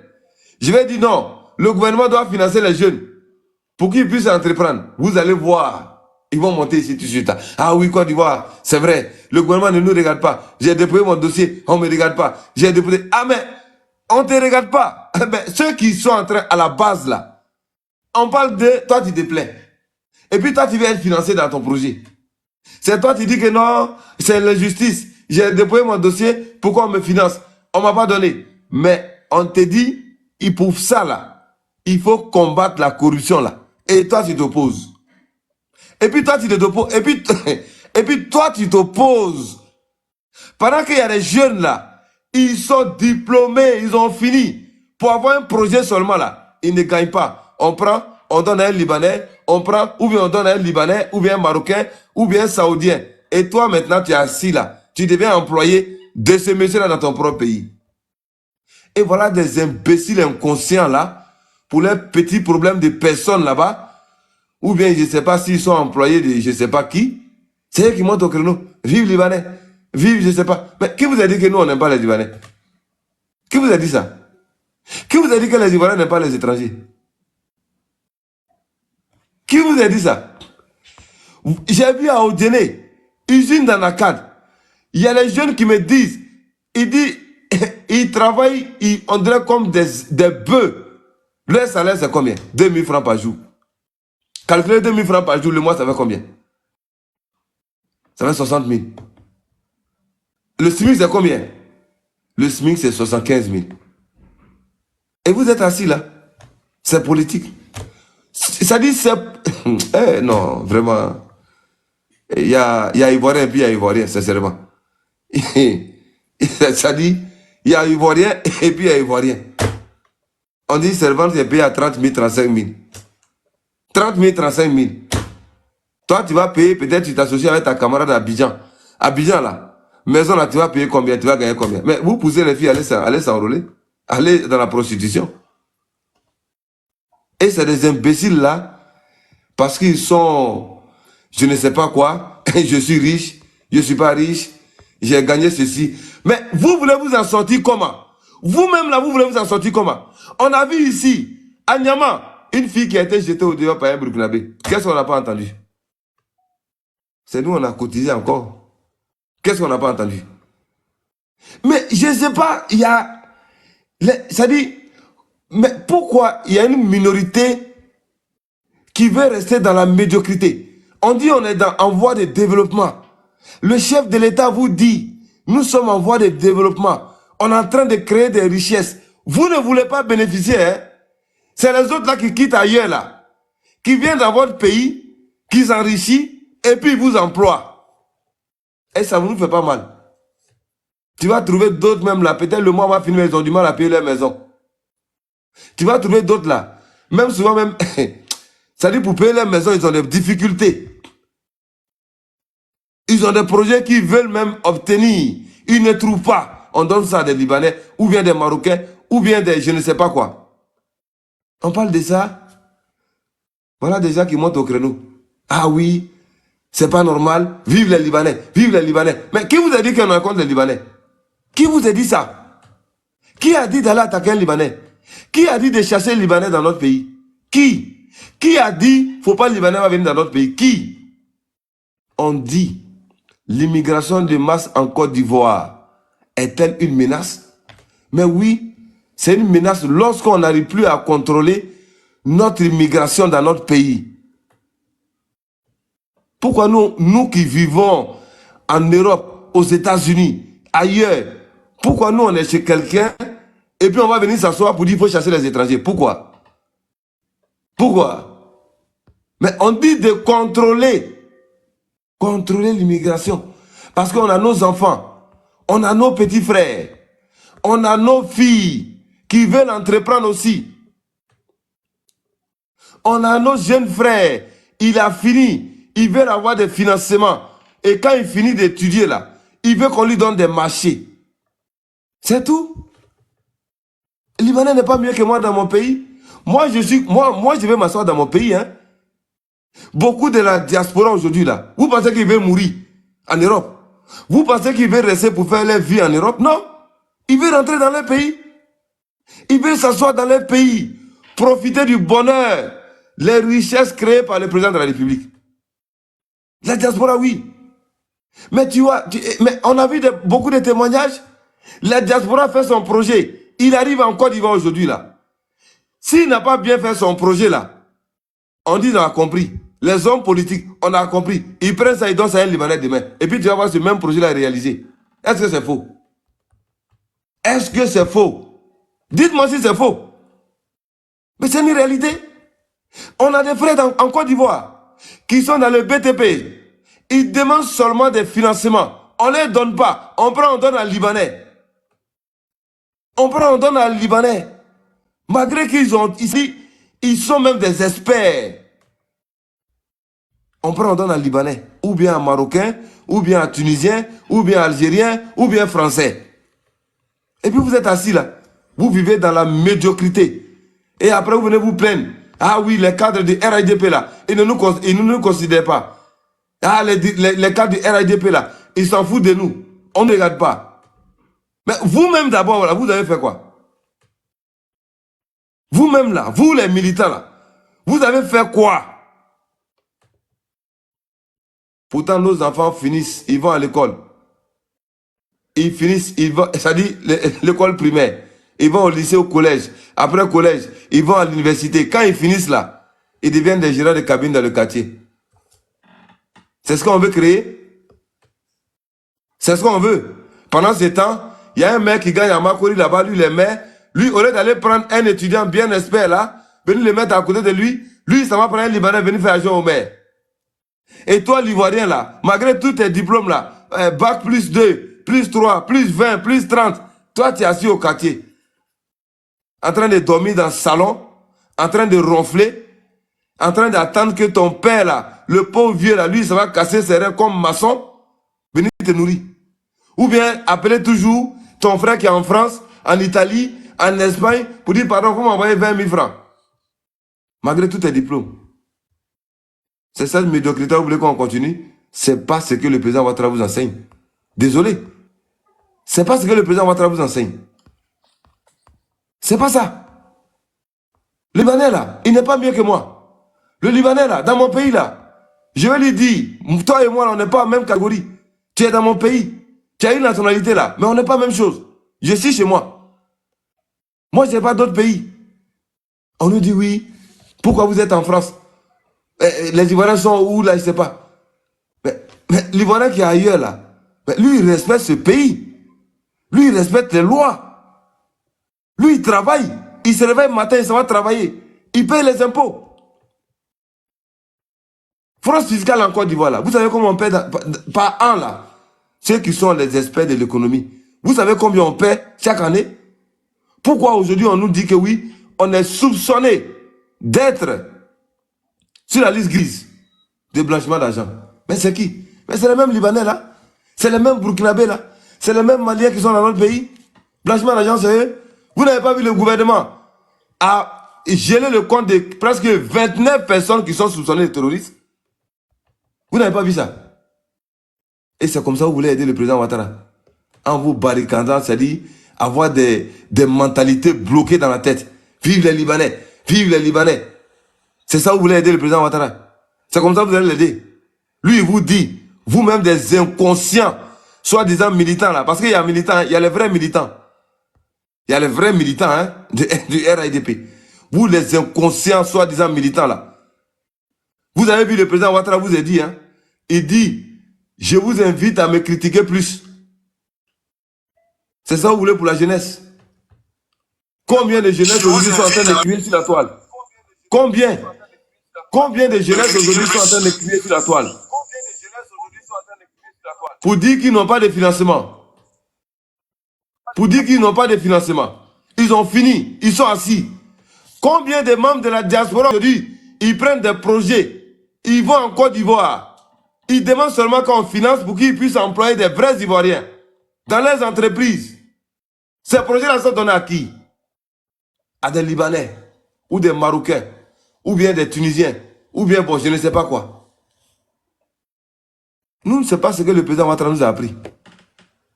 Je vais dire non, le gouvernement doit financer les jeunes pour qu'ils puissent entreprendre. Vous allez voir. Ils vont monter ici tout de suite. Ah oui, Côte d'Ivoire, c'est vrai. Le gouvernement ne nous regarde pas. J'ai déposé mon dossier, on ne me regarde pas. J'ai déposé. Ah mais, on ne te regarde pas. Mais ceux qui sont en train, à la base là, on parle de toi, tu te plains. Et puis toi, tu viens être financé dans ton projet. C'est toi, tu dis que non, c'est l'injustice. J'ai déposé mon dossier, pourquoi on me finance? On ne m'a pas donné. Mais on te dit, pour ça là, il faut combattre la corruption là. Et toi, tu t'opposes. Et puis toi, tu t'opposes. Et puis toi, tu t'opposes. Pendant qu'il y a des jeunes là, ils sont diplômés, ils ont fini. Pour avoir un projet seulement là, ils ne gagnent pas. On prend, on donne à un Libanais, on prend, ou bien on donne à un Libanais, ou bien un Marocain, ou bien un Saoudien. Et toi maintenant, tu es assis là. Tu deviens employé de ce monsieur là dans ton propre pays. Et voilà des imbéciles inconscients là, pour leurs petits problèmes de personnes là-bas, ou bien je ne sais pas s'ils sont employés de je ne sais pas qui, c'est eux qui montent au créneau. Vive Libanais, vive je ne sais pas. Mais qui vous a dit que nous on n'aime pas les Libanais? Qui vous a dit ça? Qui vous a dit que les Ivoiriens n'aiment pas les étrangers? Qui vous a dit ça? J'ai vu à Odéné, usine d'Anakad, il y a les jeunes qui me disent, ils travaillent, on dirait comme des bœufs. Leur salaire c'est combien? 2000 francs par jour. Calculez 2000 francs par jour, le mois ça fait combien? Ça fait 60 000. Le SMIC c'est combien? Le SMIC c'est 75 000. Et vous êtes assis là. C'est politique. Ça dit c'est... non, vraiment. Il y a Ivoirien et puis il y a Ivoirien, sincèrement. Ça dit, il y a Ivoirien et puis il y a Ivoirien. On dit servante est payé à 30 000, 35 000. 30 000, 35 000. Toi, tu vas payer, peut-être tu t'associes avec ta camarade à Abidjan. Abidjan, là. Maison, là, tu vas payer combien? Tu vas gagner combien? Mais vous poussez les filles à aller s'enrôler. Aller dans la prostitution. Et c'est des imbéciles, là, parce qu'ils sont, je ne sais pas quoi, je suis riche, je ne suis pas riche, j'ai gagné ceci. Mais vous voulez vous en sortir comment? Vous-même, là, vous voulez vous en sortir comment? On a vu ici, à Niama, une fille qui a été jetée au dehors par un Burkinabé. Qu'est-ce qu'on n'a pas entendu? C'est nous, on a cotisé encore. Qu'est-ce qu'on n'a pas entendu? Mais je ne sais pas, il y a... Ça dit, mais pourquoi il y a une minorité qui veut rester dans la médiocrité? On dit on est en voie de développement. Le chef de l'État vous dit, nous sommes en voie de développement. On est en train de créer des richesses. Vous ne voulez pas bénéficier, hein? C'est les autres là qui quittent ailleurs là, qui viennent dans votre pays, qui s'enrichissent et puis ils vous emploient. Et ça ne vous fait pas mal. Tu vas trouver d'autres même là, peut-être le mois va finir, ils ont du mal à payer leur maison. Tu vas trouver d'autres là, même souvent même, ça dit pour payer leur maison, ils ont des difficultés. Ils ont des projets qu'ils veulent même obtenir. Ils ne trouvent pas. On donne ça à des Libanais, ou bien des Marocains, ou bien des je ne sais pas quoi. On parle de ça. Voilà des gens qui montent au créneau. Ah oui, c'est pas normal. Vive les Libanais, vive les Libanais. Mais qui vous a dit qu'on est contre les Libanais? Qui vous a dit ça? Qui a dit d'aller attaquer un Libanais? Qui a dit de chasser les Libanais dans notre pays? Qui? Qui a dit faut pas les Libanais va venir dans notre pays? Qui? On dit l'immigration de masse en Côte d'Ivoire est-elle une menace? Mais oui, c'est une menace lorsqu'on n'arrive plus à contrôler notre immigration dans notre pays. Pourquoi nous qui vivons en Europe, aux États-Unis, ailleurs, pourquoi nous on est chez quelqu'un et puis on va venir s'asseoir pour dire qu'il faut chasser les étrangers? Pourquoi? Pourquoi? Mais on dit de contrôler l'immigration. Parce qu'on a nos enfants, on a nos petits frères, on a nos filles qui veulent entreprendre aussi. On a nos jeunes frères, il a fini, ils veulent avoir des financements. Et quand il finit d'étudier là, il veut qu'on lui donne des marchés. C'est tout. Le Libanais n'est pas mieux que moi dans mon pays. Moi, je vais m'asseoir dans mon pays. Hein. Beaucoup de la diaspora aujourd'hui là, vous pensez qu'ils veulent mourir en Europe? Vous pensez qu'ils veulent rester pour faire leur vie en Europe? Non. Ils veulent rentrer dans leur pays. Ils veulent s'asseoir dans leur pays, profiter du bonheur, les richesses créées par le président de la République. La diaspora, oui. Mais tu vois, mais on a vu beaucoup de témoignages. La diaspora fait son projet. Il arrive en Côte d'Ivoire aujourd'hui là. S'il n'a pas bien fait son projet là, on dit on a compris. Les hommes politiques, on a compris. Ils prennent ça, ils donnent ça à un Libanais demain. Et puis tu vas voir ce même projet là réalisé. Est-ce que c'est faux? Est-ce que c'est faux? Dites-moi si c'est faux. Mais c'est une réalité. On a des frères en Côte d'Ivoire qui sont dans le BTP. Ils demandent seulement des financements. On ne les donne pas. On prend, on donne à Libanais. On prend, on donne à Libanais. Malgré qu'ils ont ici, ils sont même des experts. On prend, on donne à Libanais. Ou bien à Marocain, ou bien à Tunisien, ou bien à Algérien, ou bien Français. Et puis vous êtes assis là. Vous vivez dans la médiocrité. Et après, vous venez vous plaindre. Ah oui, les cadres de RIDP là, ils ne nous considèrent pas. Ah, les cadres de RIDP là, ils s'en foutent de nous. On ne regarde pas. Mais vous-même d'abord, voilà, vous avez fait quoi? Vous-même là, vous les militants là, vous avez fait quoi? Pourtant, nos enfants finissent, ils vont à l'école. Ils finissent, ils vont, c'est-à-dire l'école primaire. Ils vont au lycée, au collège. Après le collège, ils vont à l'université. Quand ils finissent là, ils deviennent des gérants de cabine dans le quartier. C'est ce qu'on veut créer. C'est ce qu'on veut. Pendant ce temps, il y a un mec qui gagne à Makori là-bas, lui, les maires. Lui, au lieu d'aller prendre un étudiant bien expert là, venir le mettre à côté de lui, ça va prendre un Libanais, venir faire agent au maire. Et toi, l'Ivoirien là, malgré tous tes diplômes là, bac plus 2, plus 3, plus 20, plus 30, toi, tu es assis au quartier, en train de dormir dans le salon, en train de ronfler, en train d'attendre que ton père là, le pauvre vieux là, lui, ça va casser ses reins comme maçon, venir te nourrir. Ou bien appeler toujours ton frère qui est en France, en Italie, en Espagne, pour dire pardon, vous m'envoyez 20 000 francs. Malgré tous tes diplômes. C'est ça, médiocrité, vous voulez qu'on continue? C'est pas ce que le président Ouattara vous enseigne. Désolé. C'est pas ce que le président Ouattara vous enseigne. C'est pas ça. Le Libanais là, il n'est pas mieux que moi. Le Libanais là, dans mon pays là, je vais lui dire, toi et moi là, on n'est pas en même catégorie. Tu es dans mon pays. Tu as une nationalité là, mais on n'est pas la même chose. Je suis chez moi. Moi, je n'ai pas d'autre pays. On nous dit oui, pourquoi vous êtes en France? Les Ivoiriens sont où là, je ne sais pas. Mais l'Ivoirien qui est ailleurs là, lui, il respecte ce pays. Lui, il respecte les lois. Lui, il travaille. Il se réveille le matin, il s'en va travailler. Il paye les impôts. France fiscale en Côte d'Ivoire là, vous savez combien on paie par an là? Ceux qui sont les experts de l'économie. Vous savez combien on paie chaque année? Pourquoi aujourd'hui on nous dit que oui, on est soupçonné d'être sur la liste grise de blanchiment d'argent? Mais c'est qui? Mais c'est les mêmes Libanais là. C'est les mêmes Burkinabés là. C'est les mêmes Maliens qui sont dans notre pays. Blanchiment d'argent, c'est eux. Vous n'avez pas vu le gouvernement a gelé le compte de presque 29 personnes qui sont soupçonnées de terroristes? Vous n'avez pas vu ça? Et c'est comme ça que vous voulez aider le président Ouattara? En vous barricadant, c'est-à-dire avoir des mentalités bloquées dans la tête. Vive les Libanais! Vive les Libanais! C'est ça que vous voulez aider le président Ouattara? C'est comme ça que vous allez l'aider. Lui, il vous dit, vous-même des inconscients, soi-disant militants là, parce qu'il y a militants, il y a les vrais militants. Il y a les vrais militants hein, du RIDP. Vous les inconscients, soi-disant militants là. Vous avez vu le président Ouattara vous a dit, hein, il dit, je vous invite à me critiquer plus. C'est ça que vous voulez pour la jeunesse? Combien de jeunesses aujourd'hui sont en train de crier sur la toile? Combien de jeunesses aujourd'hui sont en train de crier sur la toile? Pour dire qu'ils n'ont pas de financement. Pour dire qu'ils n'ont pas de financement. Ils ont fini, ils sont assis. Combien de membres de la diaspora aujourd'hui, ils prennent des projets, ils vont en Côte d'Ivoire. Ils demandent seulement qu'on finance pour qu'ils puissent employer des vrais Ivoiriens dans les entreprises. Ces projets-là sont donnés à qui? À des Libanais, ou des Marocains, ou bien des Tunisiens, ou bien, bon, je ne sais pas quoi. Nous ne savons pas ce que le président Ouattara nous a appris.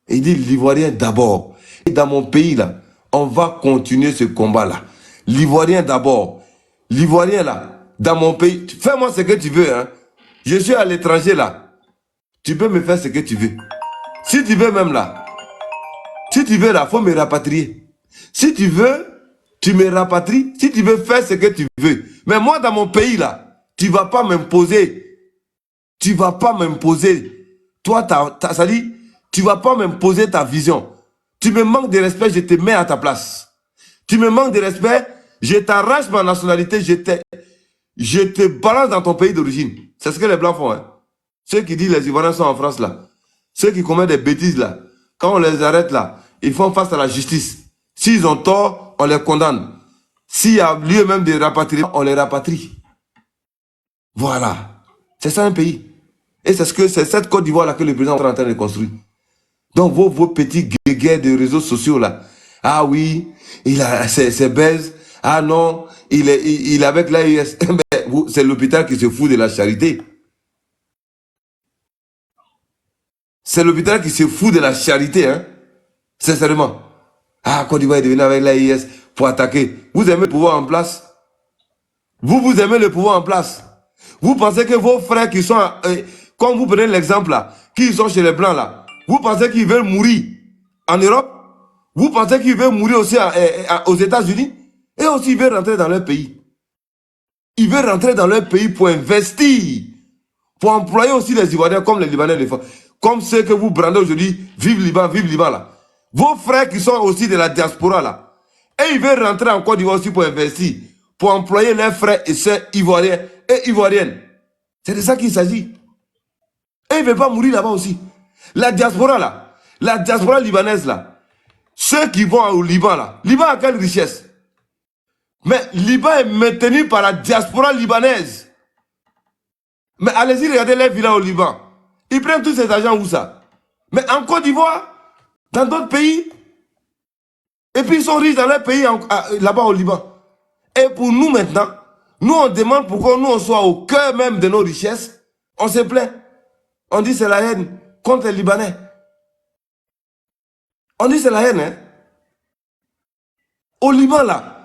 Il dit l'Ivoirien d'abord. Et dans mon pays, là, on va continuer ce combat-là. L'Ivoirien d'abord. L'Ivoirien, là, dans mon pays, fais-moi ce que tu veux, hein. Je suis à l'étranger là. Tu peux me faire ce que tu veux. Si tu veux même là. Si tu veux là, il faut me rapatrier. Si tu veux, tu me rapatries. Si tu veux faire ce que tu veux. Mais moi dans mon pays là, tu ne vas pas m'imposer. Tu ne vas pas m'imposer. Toi, ça dit, tu ne vas pas m'imposer ta vision. Tu me manques de respect, je te mets à ta place. Tu me manques de respect, je t'arrache ma nationalité, je te balance dans ton pays d'origine. C'est ce que les Blancs font. Hein. Ceux qui disent les Ivoiriens sont en France là. Ceux qui commettent des bêtises là. Quand on les arrête là, ils font face à la justice. S'ils ont tort, on les condamne. S'il y a lieu même de rapatriement, on les rapatrie. Voilà. C'est ça un pays. Et c'est cette Côte d'Ivoire là que le président est en train de construire. Donc vos petits guéguerres de réseaux sociaux là. Ah oui, il a ses baise. Ah non, il est avec l'AIS. C'est l'hôpital qui se fout de la charité. C'est l'hôpital qui se fout de la charité, hein. Sincèrement. Ah, Côte d'Ivoire est devenu avec l'AIS pour attaquer. Vous aimez le pouvoir en place? Vous aimez le pouvoir en place? Vous pensez que vos frères qui sont, comme vous prenez l'exemple là, qui sont chez les Blancs là, vous pensez qu'ils veulent mourir en Europe? Vous pensez qu'ils veulent mourir aussi aux États-Unis? Et aussi ils veulent rentrer dans leur pays. Ils veulent rentrer dans leur pays pour investir, pour employer aussi les Ivoiriens comme les Libanais le font. Comme ceux que vous brandez aujourd'hui, vive Liban là. Vos frères qui sont aussi de la diaspora là, et ils veulent rentrer en Côte d'Ivoire aussi pour investir, pour employer leurs frères et sœurs ivoiriens et ivoiriennes. C'est de ça qu'il s'agit. Et ils ne veulent pas mourir là-bas aussi. La diaspora là, la diaspora libanaise là, ceux qui vont au Liban là, Liban a quelle richesse? Mais Liban est maintenu par la diaspora libanaise. Mais allez-y regarder les villas au Liban. Ils prennent tous ces argent où ça? Mais en Côte d'Ivoire, dans d'autres pays. Et puis ils sont riches dans leur pays là-bas au Liban. Et pour nous maintenant, nous on demande pourquoi nous on soit au cœur même de nos richesses. On se plaint. On dit c'est la haine contre les Libanais. On dit c'est la haine, hein. Au Liban là,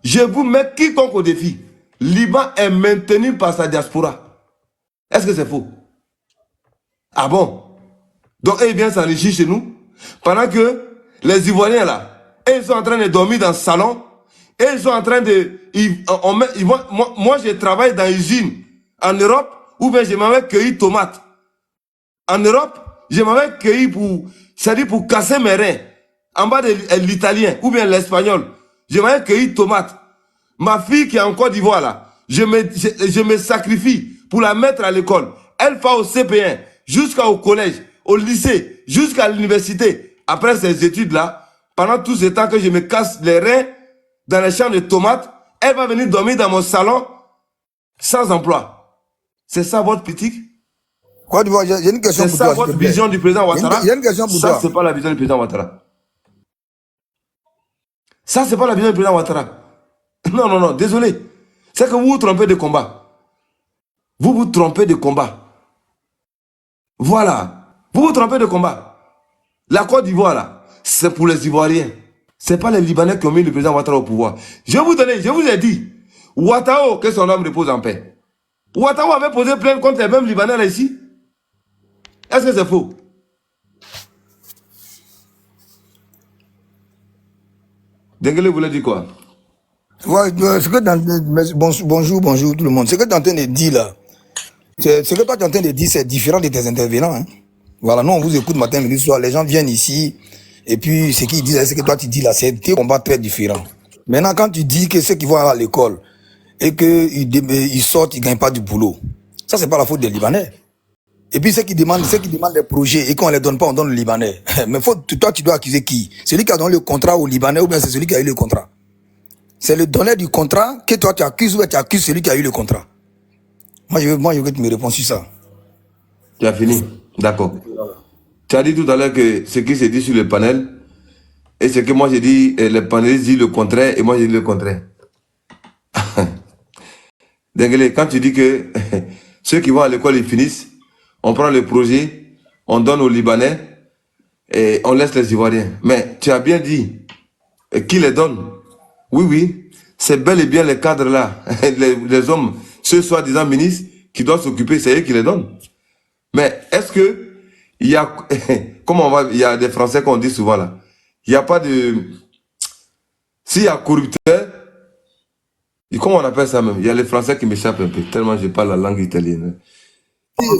je vous mets quiconque au défi. Liban est maintenu par sa diaspora. Est-ce que c'est faux? Ah bon? Donc ils viennent s'enrichir chez nous, pendant que les Ivoiriens là, ils sont en train de dormir dans le salon, et ils sont en train de... moi je travaille dans une usine en Europe, ou bien je m'avais cueilli tomates. En Europe, je m'avais cueilli c'est-à-dire pour casser mes reins, en bas de l'italien, ou bien l'espagnol. Je m'avais cueilli tomates. Ma fille qui est en Côte d'Ivoire là, je me sacrifie pour la mettre à l'école. Elle va au CP1, jusqu'au collège, au lycée, jusqu'à l'université. Après ces études-là, pendant tout ce temps que je me casse les reins dans les champs de tomates, elle va venir dormir dans mon salon sans emploi. C'est ça votre politique? Côte d'Ivoire, j'ai une question pour toi. C'est ça votre vision du président Ouattara? Il y a une question pour toi. Ça, c'est pas la vision du président Ouattara. Ça, c'est pas la vision du président Ouattara. Non, non, non, désolé. C'est que vous vous trompez de combat. Vous vous trompez de combat. Voilà. Vous vous trompez de combat. La Côte d'Ivoire, là, c'est pour les Ivoiriens. Ce n'est pas les Libanais qui ont mis le président Ouattara au pouvoir. Je vous ai dit, Ouattara, que son homme repose en paix. Ouattara avait posé plainte contre les mêmes Libanais là ici. Est-ce que c'est faux? Denguele voulait dire quoi? Ouais, bonjour tout le monde. Ce que tu es en train de dire là, ce que toi tu es en train de dire, c'est différent de tes intervenants. Hein. Voilà, nous on vous écoute matin, midi, soir. Les gens viennent ici, et puis ce qu'ils disent, ce que toi tu dis là, c'est des combats très différents. Maintenant, quand tu dis que ceux qui vont à l'école et qu'ils sortent, ils ne gagnent pas du boulot, ça c'est pas la faute des Libanais. Et puis ceux qui demandent des projets et qu'on ne les donne pas, on donne le Libanais. Mais toi tu dois accuser qui? Celui qui a donné le contrat au Libanais ou bien c'est celui qui a eu le contrat? C'est le donneur du contrat que toi tu accuses ou tu accuses celui qui a eu le contrat. Moi je veux que tu me réponds sur ça. Tu as fini? D'accord. Tu as dit tout à l'heure que ce qui se dit sur le panel et ce que moi j'ai dit, les panélistes disent le contraire et moi j'ai dit le contraire. Denguele, quand tu dis que ceux qui vont à l'école ils finissent, on prend le projet, on donne aux Libanais et on laisse les Ivoiriens. Mais tu as bien dit, qui les donne? Oui, oui, c'est bel et bien les cadres là, les hommes, ceux soi-disant ministres qui doivent s'occuper, c'est eux qui les donnent. Mais est-ce que il y a, il y a des Français qu'on dit souvent là, il n'y a pas de, s'il y a corrupteur, comment on appelle ça même? Il y a les Français qui m'échappent un peu, tellement je parle la langue italienne. Comment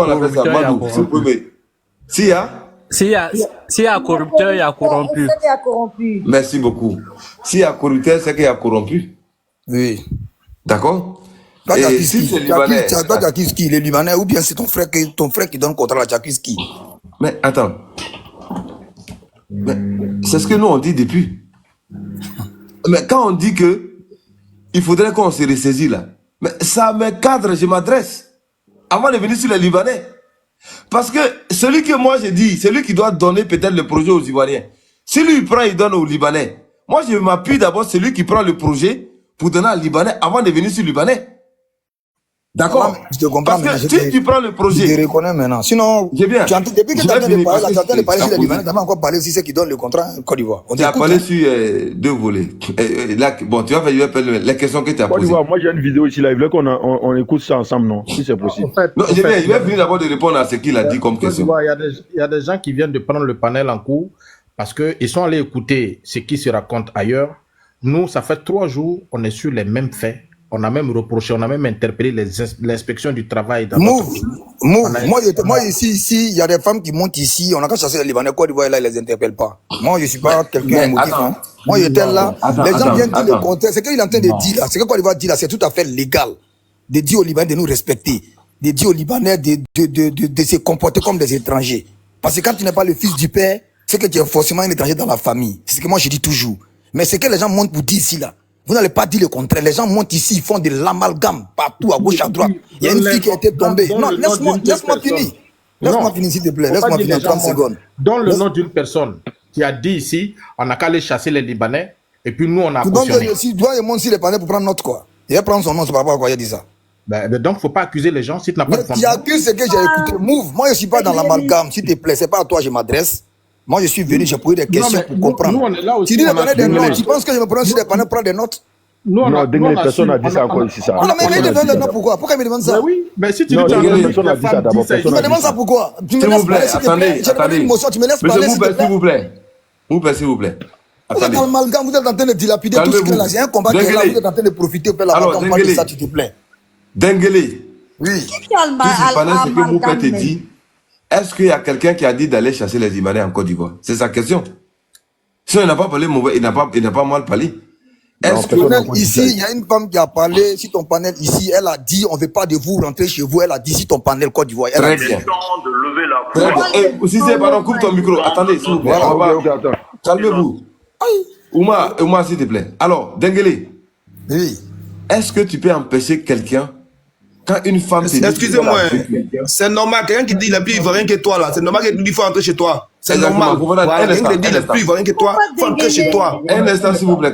on appelle ça? Madou, s'il vous plaît. S'il y a corrupteur, il y a corrompu. Merci beaucoup. S'il y a corrupteur, c'est qu'il y a corrompu. Oui. D'accord? Toi, tu accuses qui? Les Libanais ou bien c'est ton frère qui donne le contrat là, tu accuses qui? Mais attends. C'est ce que nous on dit depuis. Mais quand on dit que il faudrait qu'on se ressaisit là, mais ça me cadre, je m'adresse avant de venir sur les Libanais. Parce que celui que moi j'ai dit, celui qui doit donner peut-être le projet aux Ivoiriens, Si lui, il prend, il donne aux Libanais. Moi, je m'appuie d'abord, c'est lui qui prend le projet pour donner aux Libanais avant de venir sur Libanais. D'accord. Je te comprends. Parce que si tu prends le projet. Je te reconnais maintenant. Sinon, j'ai bien. Depuis que tu as de parler, tu as parlé sur les Libanais, tu as encore parlé aussi ceux qui donnent le contrat en Côte d'Ivoire. Tu as parlé sur 2 volets. Là, bon, tu vas faire les questions que tu as posées. Moi, j'ai une vidéo ici, là. Il veut qu'on écoute ça ensemble, non? Si c'est possible. Non, j'ai bien. Il va finir d'abord de répondre à ce qu'il a dit comme question. Il y a des gens qui viennent de prendre le panel en cours parce qu'ils sont allés écouter ce qui se raconte ailleurs. Nous, ça fait 3 jours, on est sur les mêmes faits. On a même reproché, on a même interpellé l'inspection du travail. Moi, ici, il y a des femmes qui montent ici, on a qu'à chasser les Libanais, Côte d'Ivoire, là, ils les interpellent pas. Moi, je suis pas quelqu'un émotif. Hein. Moi, j'étais là, les gens viennent dire le contraire. Ce qu'il est en train de dire là, ce que Côte d'Ivoire dit là, c'est tout à fait légal. De dire aux Libanais de nous respecter, de dire aux Libanais de se comporter comme des étrangers. Parce que quand tu n'es pas le fils du père, c'est que tu es forcément un étranger dans la famille. C'est ce que moi je dis toujours. Mais ce que les gens montent pour dire ici là, vous n'allez pas dire le contraire. Les gens montent ici, ils font de l'amalgame partout, à gauche, à droite. Il y a une fille qui a été tombée. Non, laisse-moi finir. Laisse-moi finir, s'il te plaît. Laisse-moi finir en 30 secondes. Dans le nom d'une personne qui a dit ici, on n'a qu'à aller chasser les Libanais, et puis nous, on a cautionné. Si toi et moi, si les Libanais pour prendre notre quoi. Il va prendre son nom, c'est par rapport à quoi il a dit ça. Donc, il ne faut pas accuser les gens si tu n'as pas de tu accuses ce que j'ai écouté. Move. Moi, je ne suis pas dans l'amalgame, s'il te plaît. Ce n'est pas à toi que je m'adresse. Moi, je suis venu, j'ai posé des questions pour comprendre. Nous, on est là aussi, tu dis de donner des notes. Tu penses que je me prononce sur des panneaux, prendre des notes? Non, personne n'a dit ça encore ici. Ça. Non, mais il me demande des notes pourquoi? Pourquoi il me demande ça? Oui, mais si tu dis personne n'a dit ça d'abord. Tu me demandes ça pourquoi? Tu me laisses parler, s'il te plaît. Tu me laisses parler, s'il vous plaît. S'il vous plaît. Vous êtes dans le malgame, vous êtes en train de dilapider tout ce qu'il y a là. C'est un combat qui est là, vous êtes en train de profiter pour la campagne de ça, tu te plaît. Denguele. Oui. Si je parlais ce que Moupé te dit, est-ce qu'il y a quelqu'un qui a dit d'aller chasser les Libanais en Côte d'Ivoire? C'est sa question. Si il n'a pas parlé mauvais, il n'a pas mal parlé. Est-ce que ici, il y a une femme qui a parlé sur ton panel ici, elle a dit on ne veut pas de vous rentrer chez vous, elle a dit sur ton panel Côte d'Ivoire. Très bien. Si c'est pardon, coupe ton micro. Attendez, s'il vous plaît. Calmez-vous. Ouma, s'il te plaît. Alors, Denguele. Oui. Est-ce que tu peux empêcher quelqu'un quand une femme... Excusez-moi, c'est normal. Quelqu'un qui dit il est plus ivoirien que toi, là. C'est normal qu'il dit il faut entrer chez toi. C'est normal. Voilà, quelqu'un qui dit il est plus ivoirien que toi, il faut entrer chez toi. Un instant, s'il vous plaît.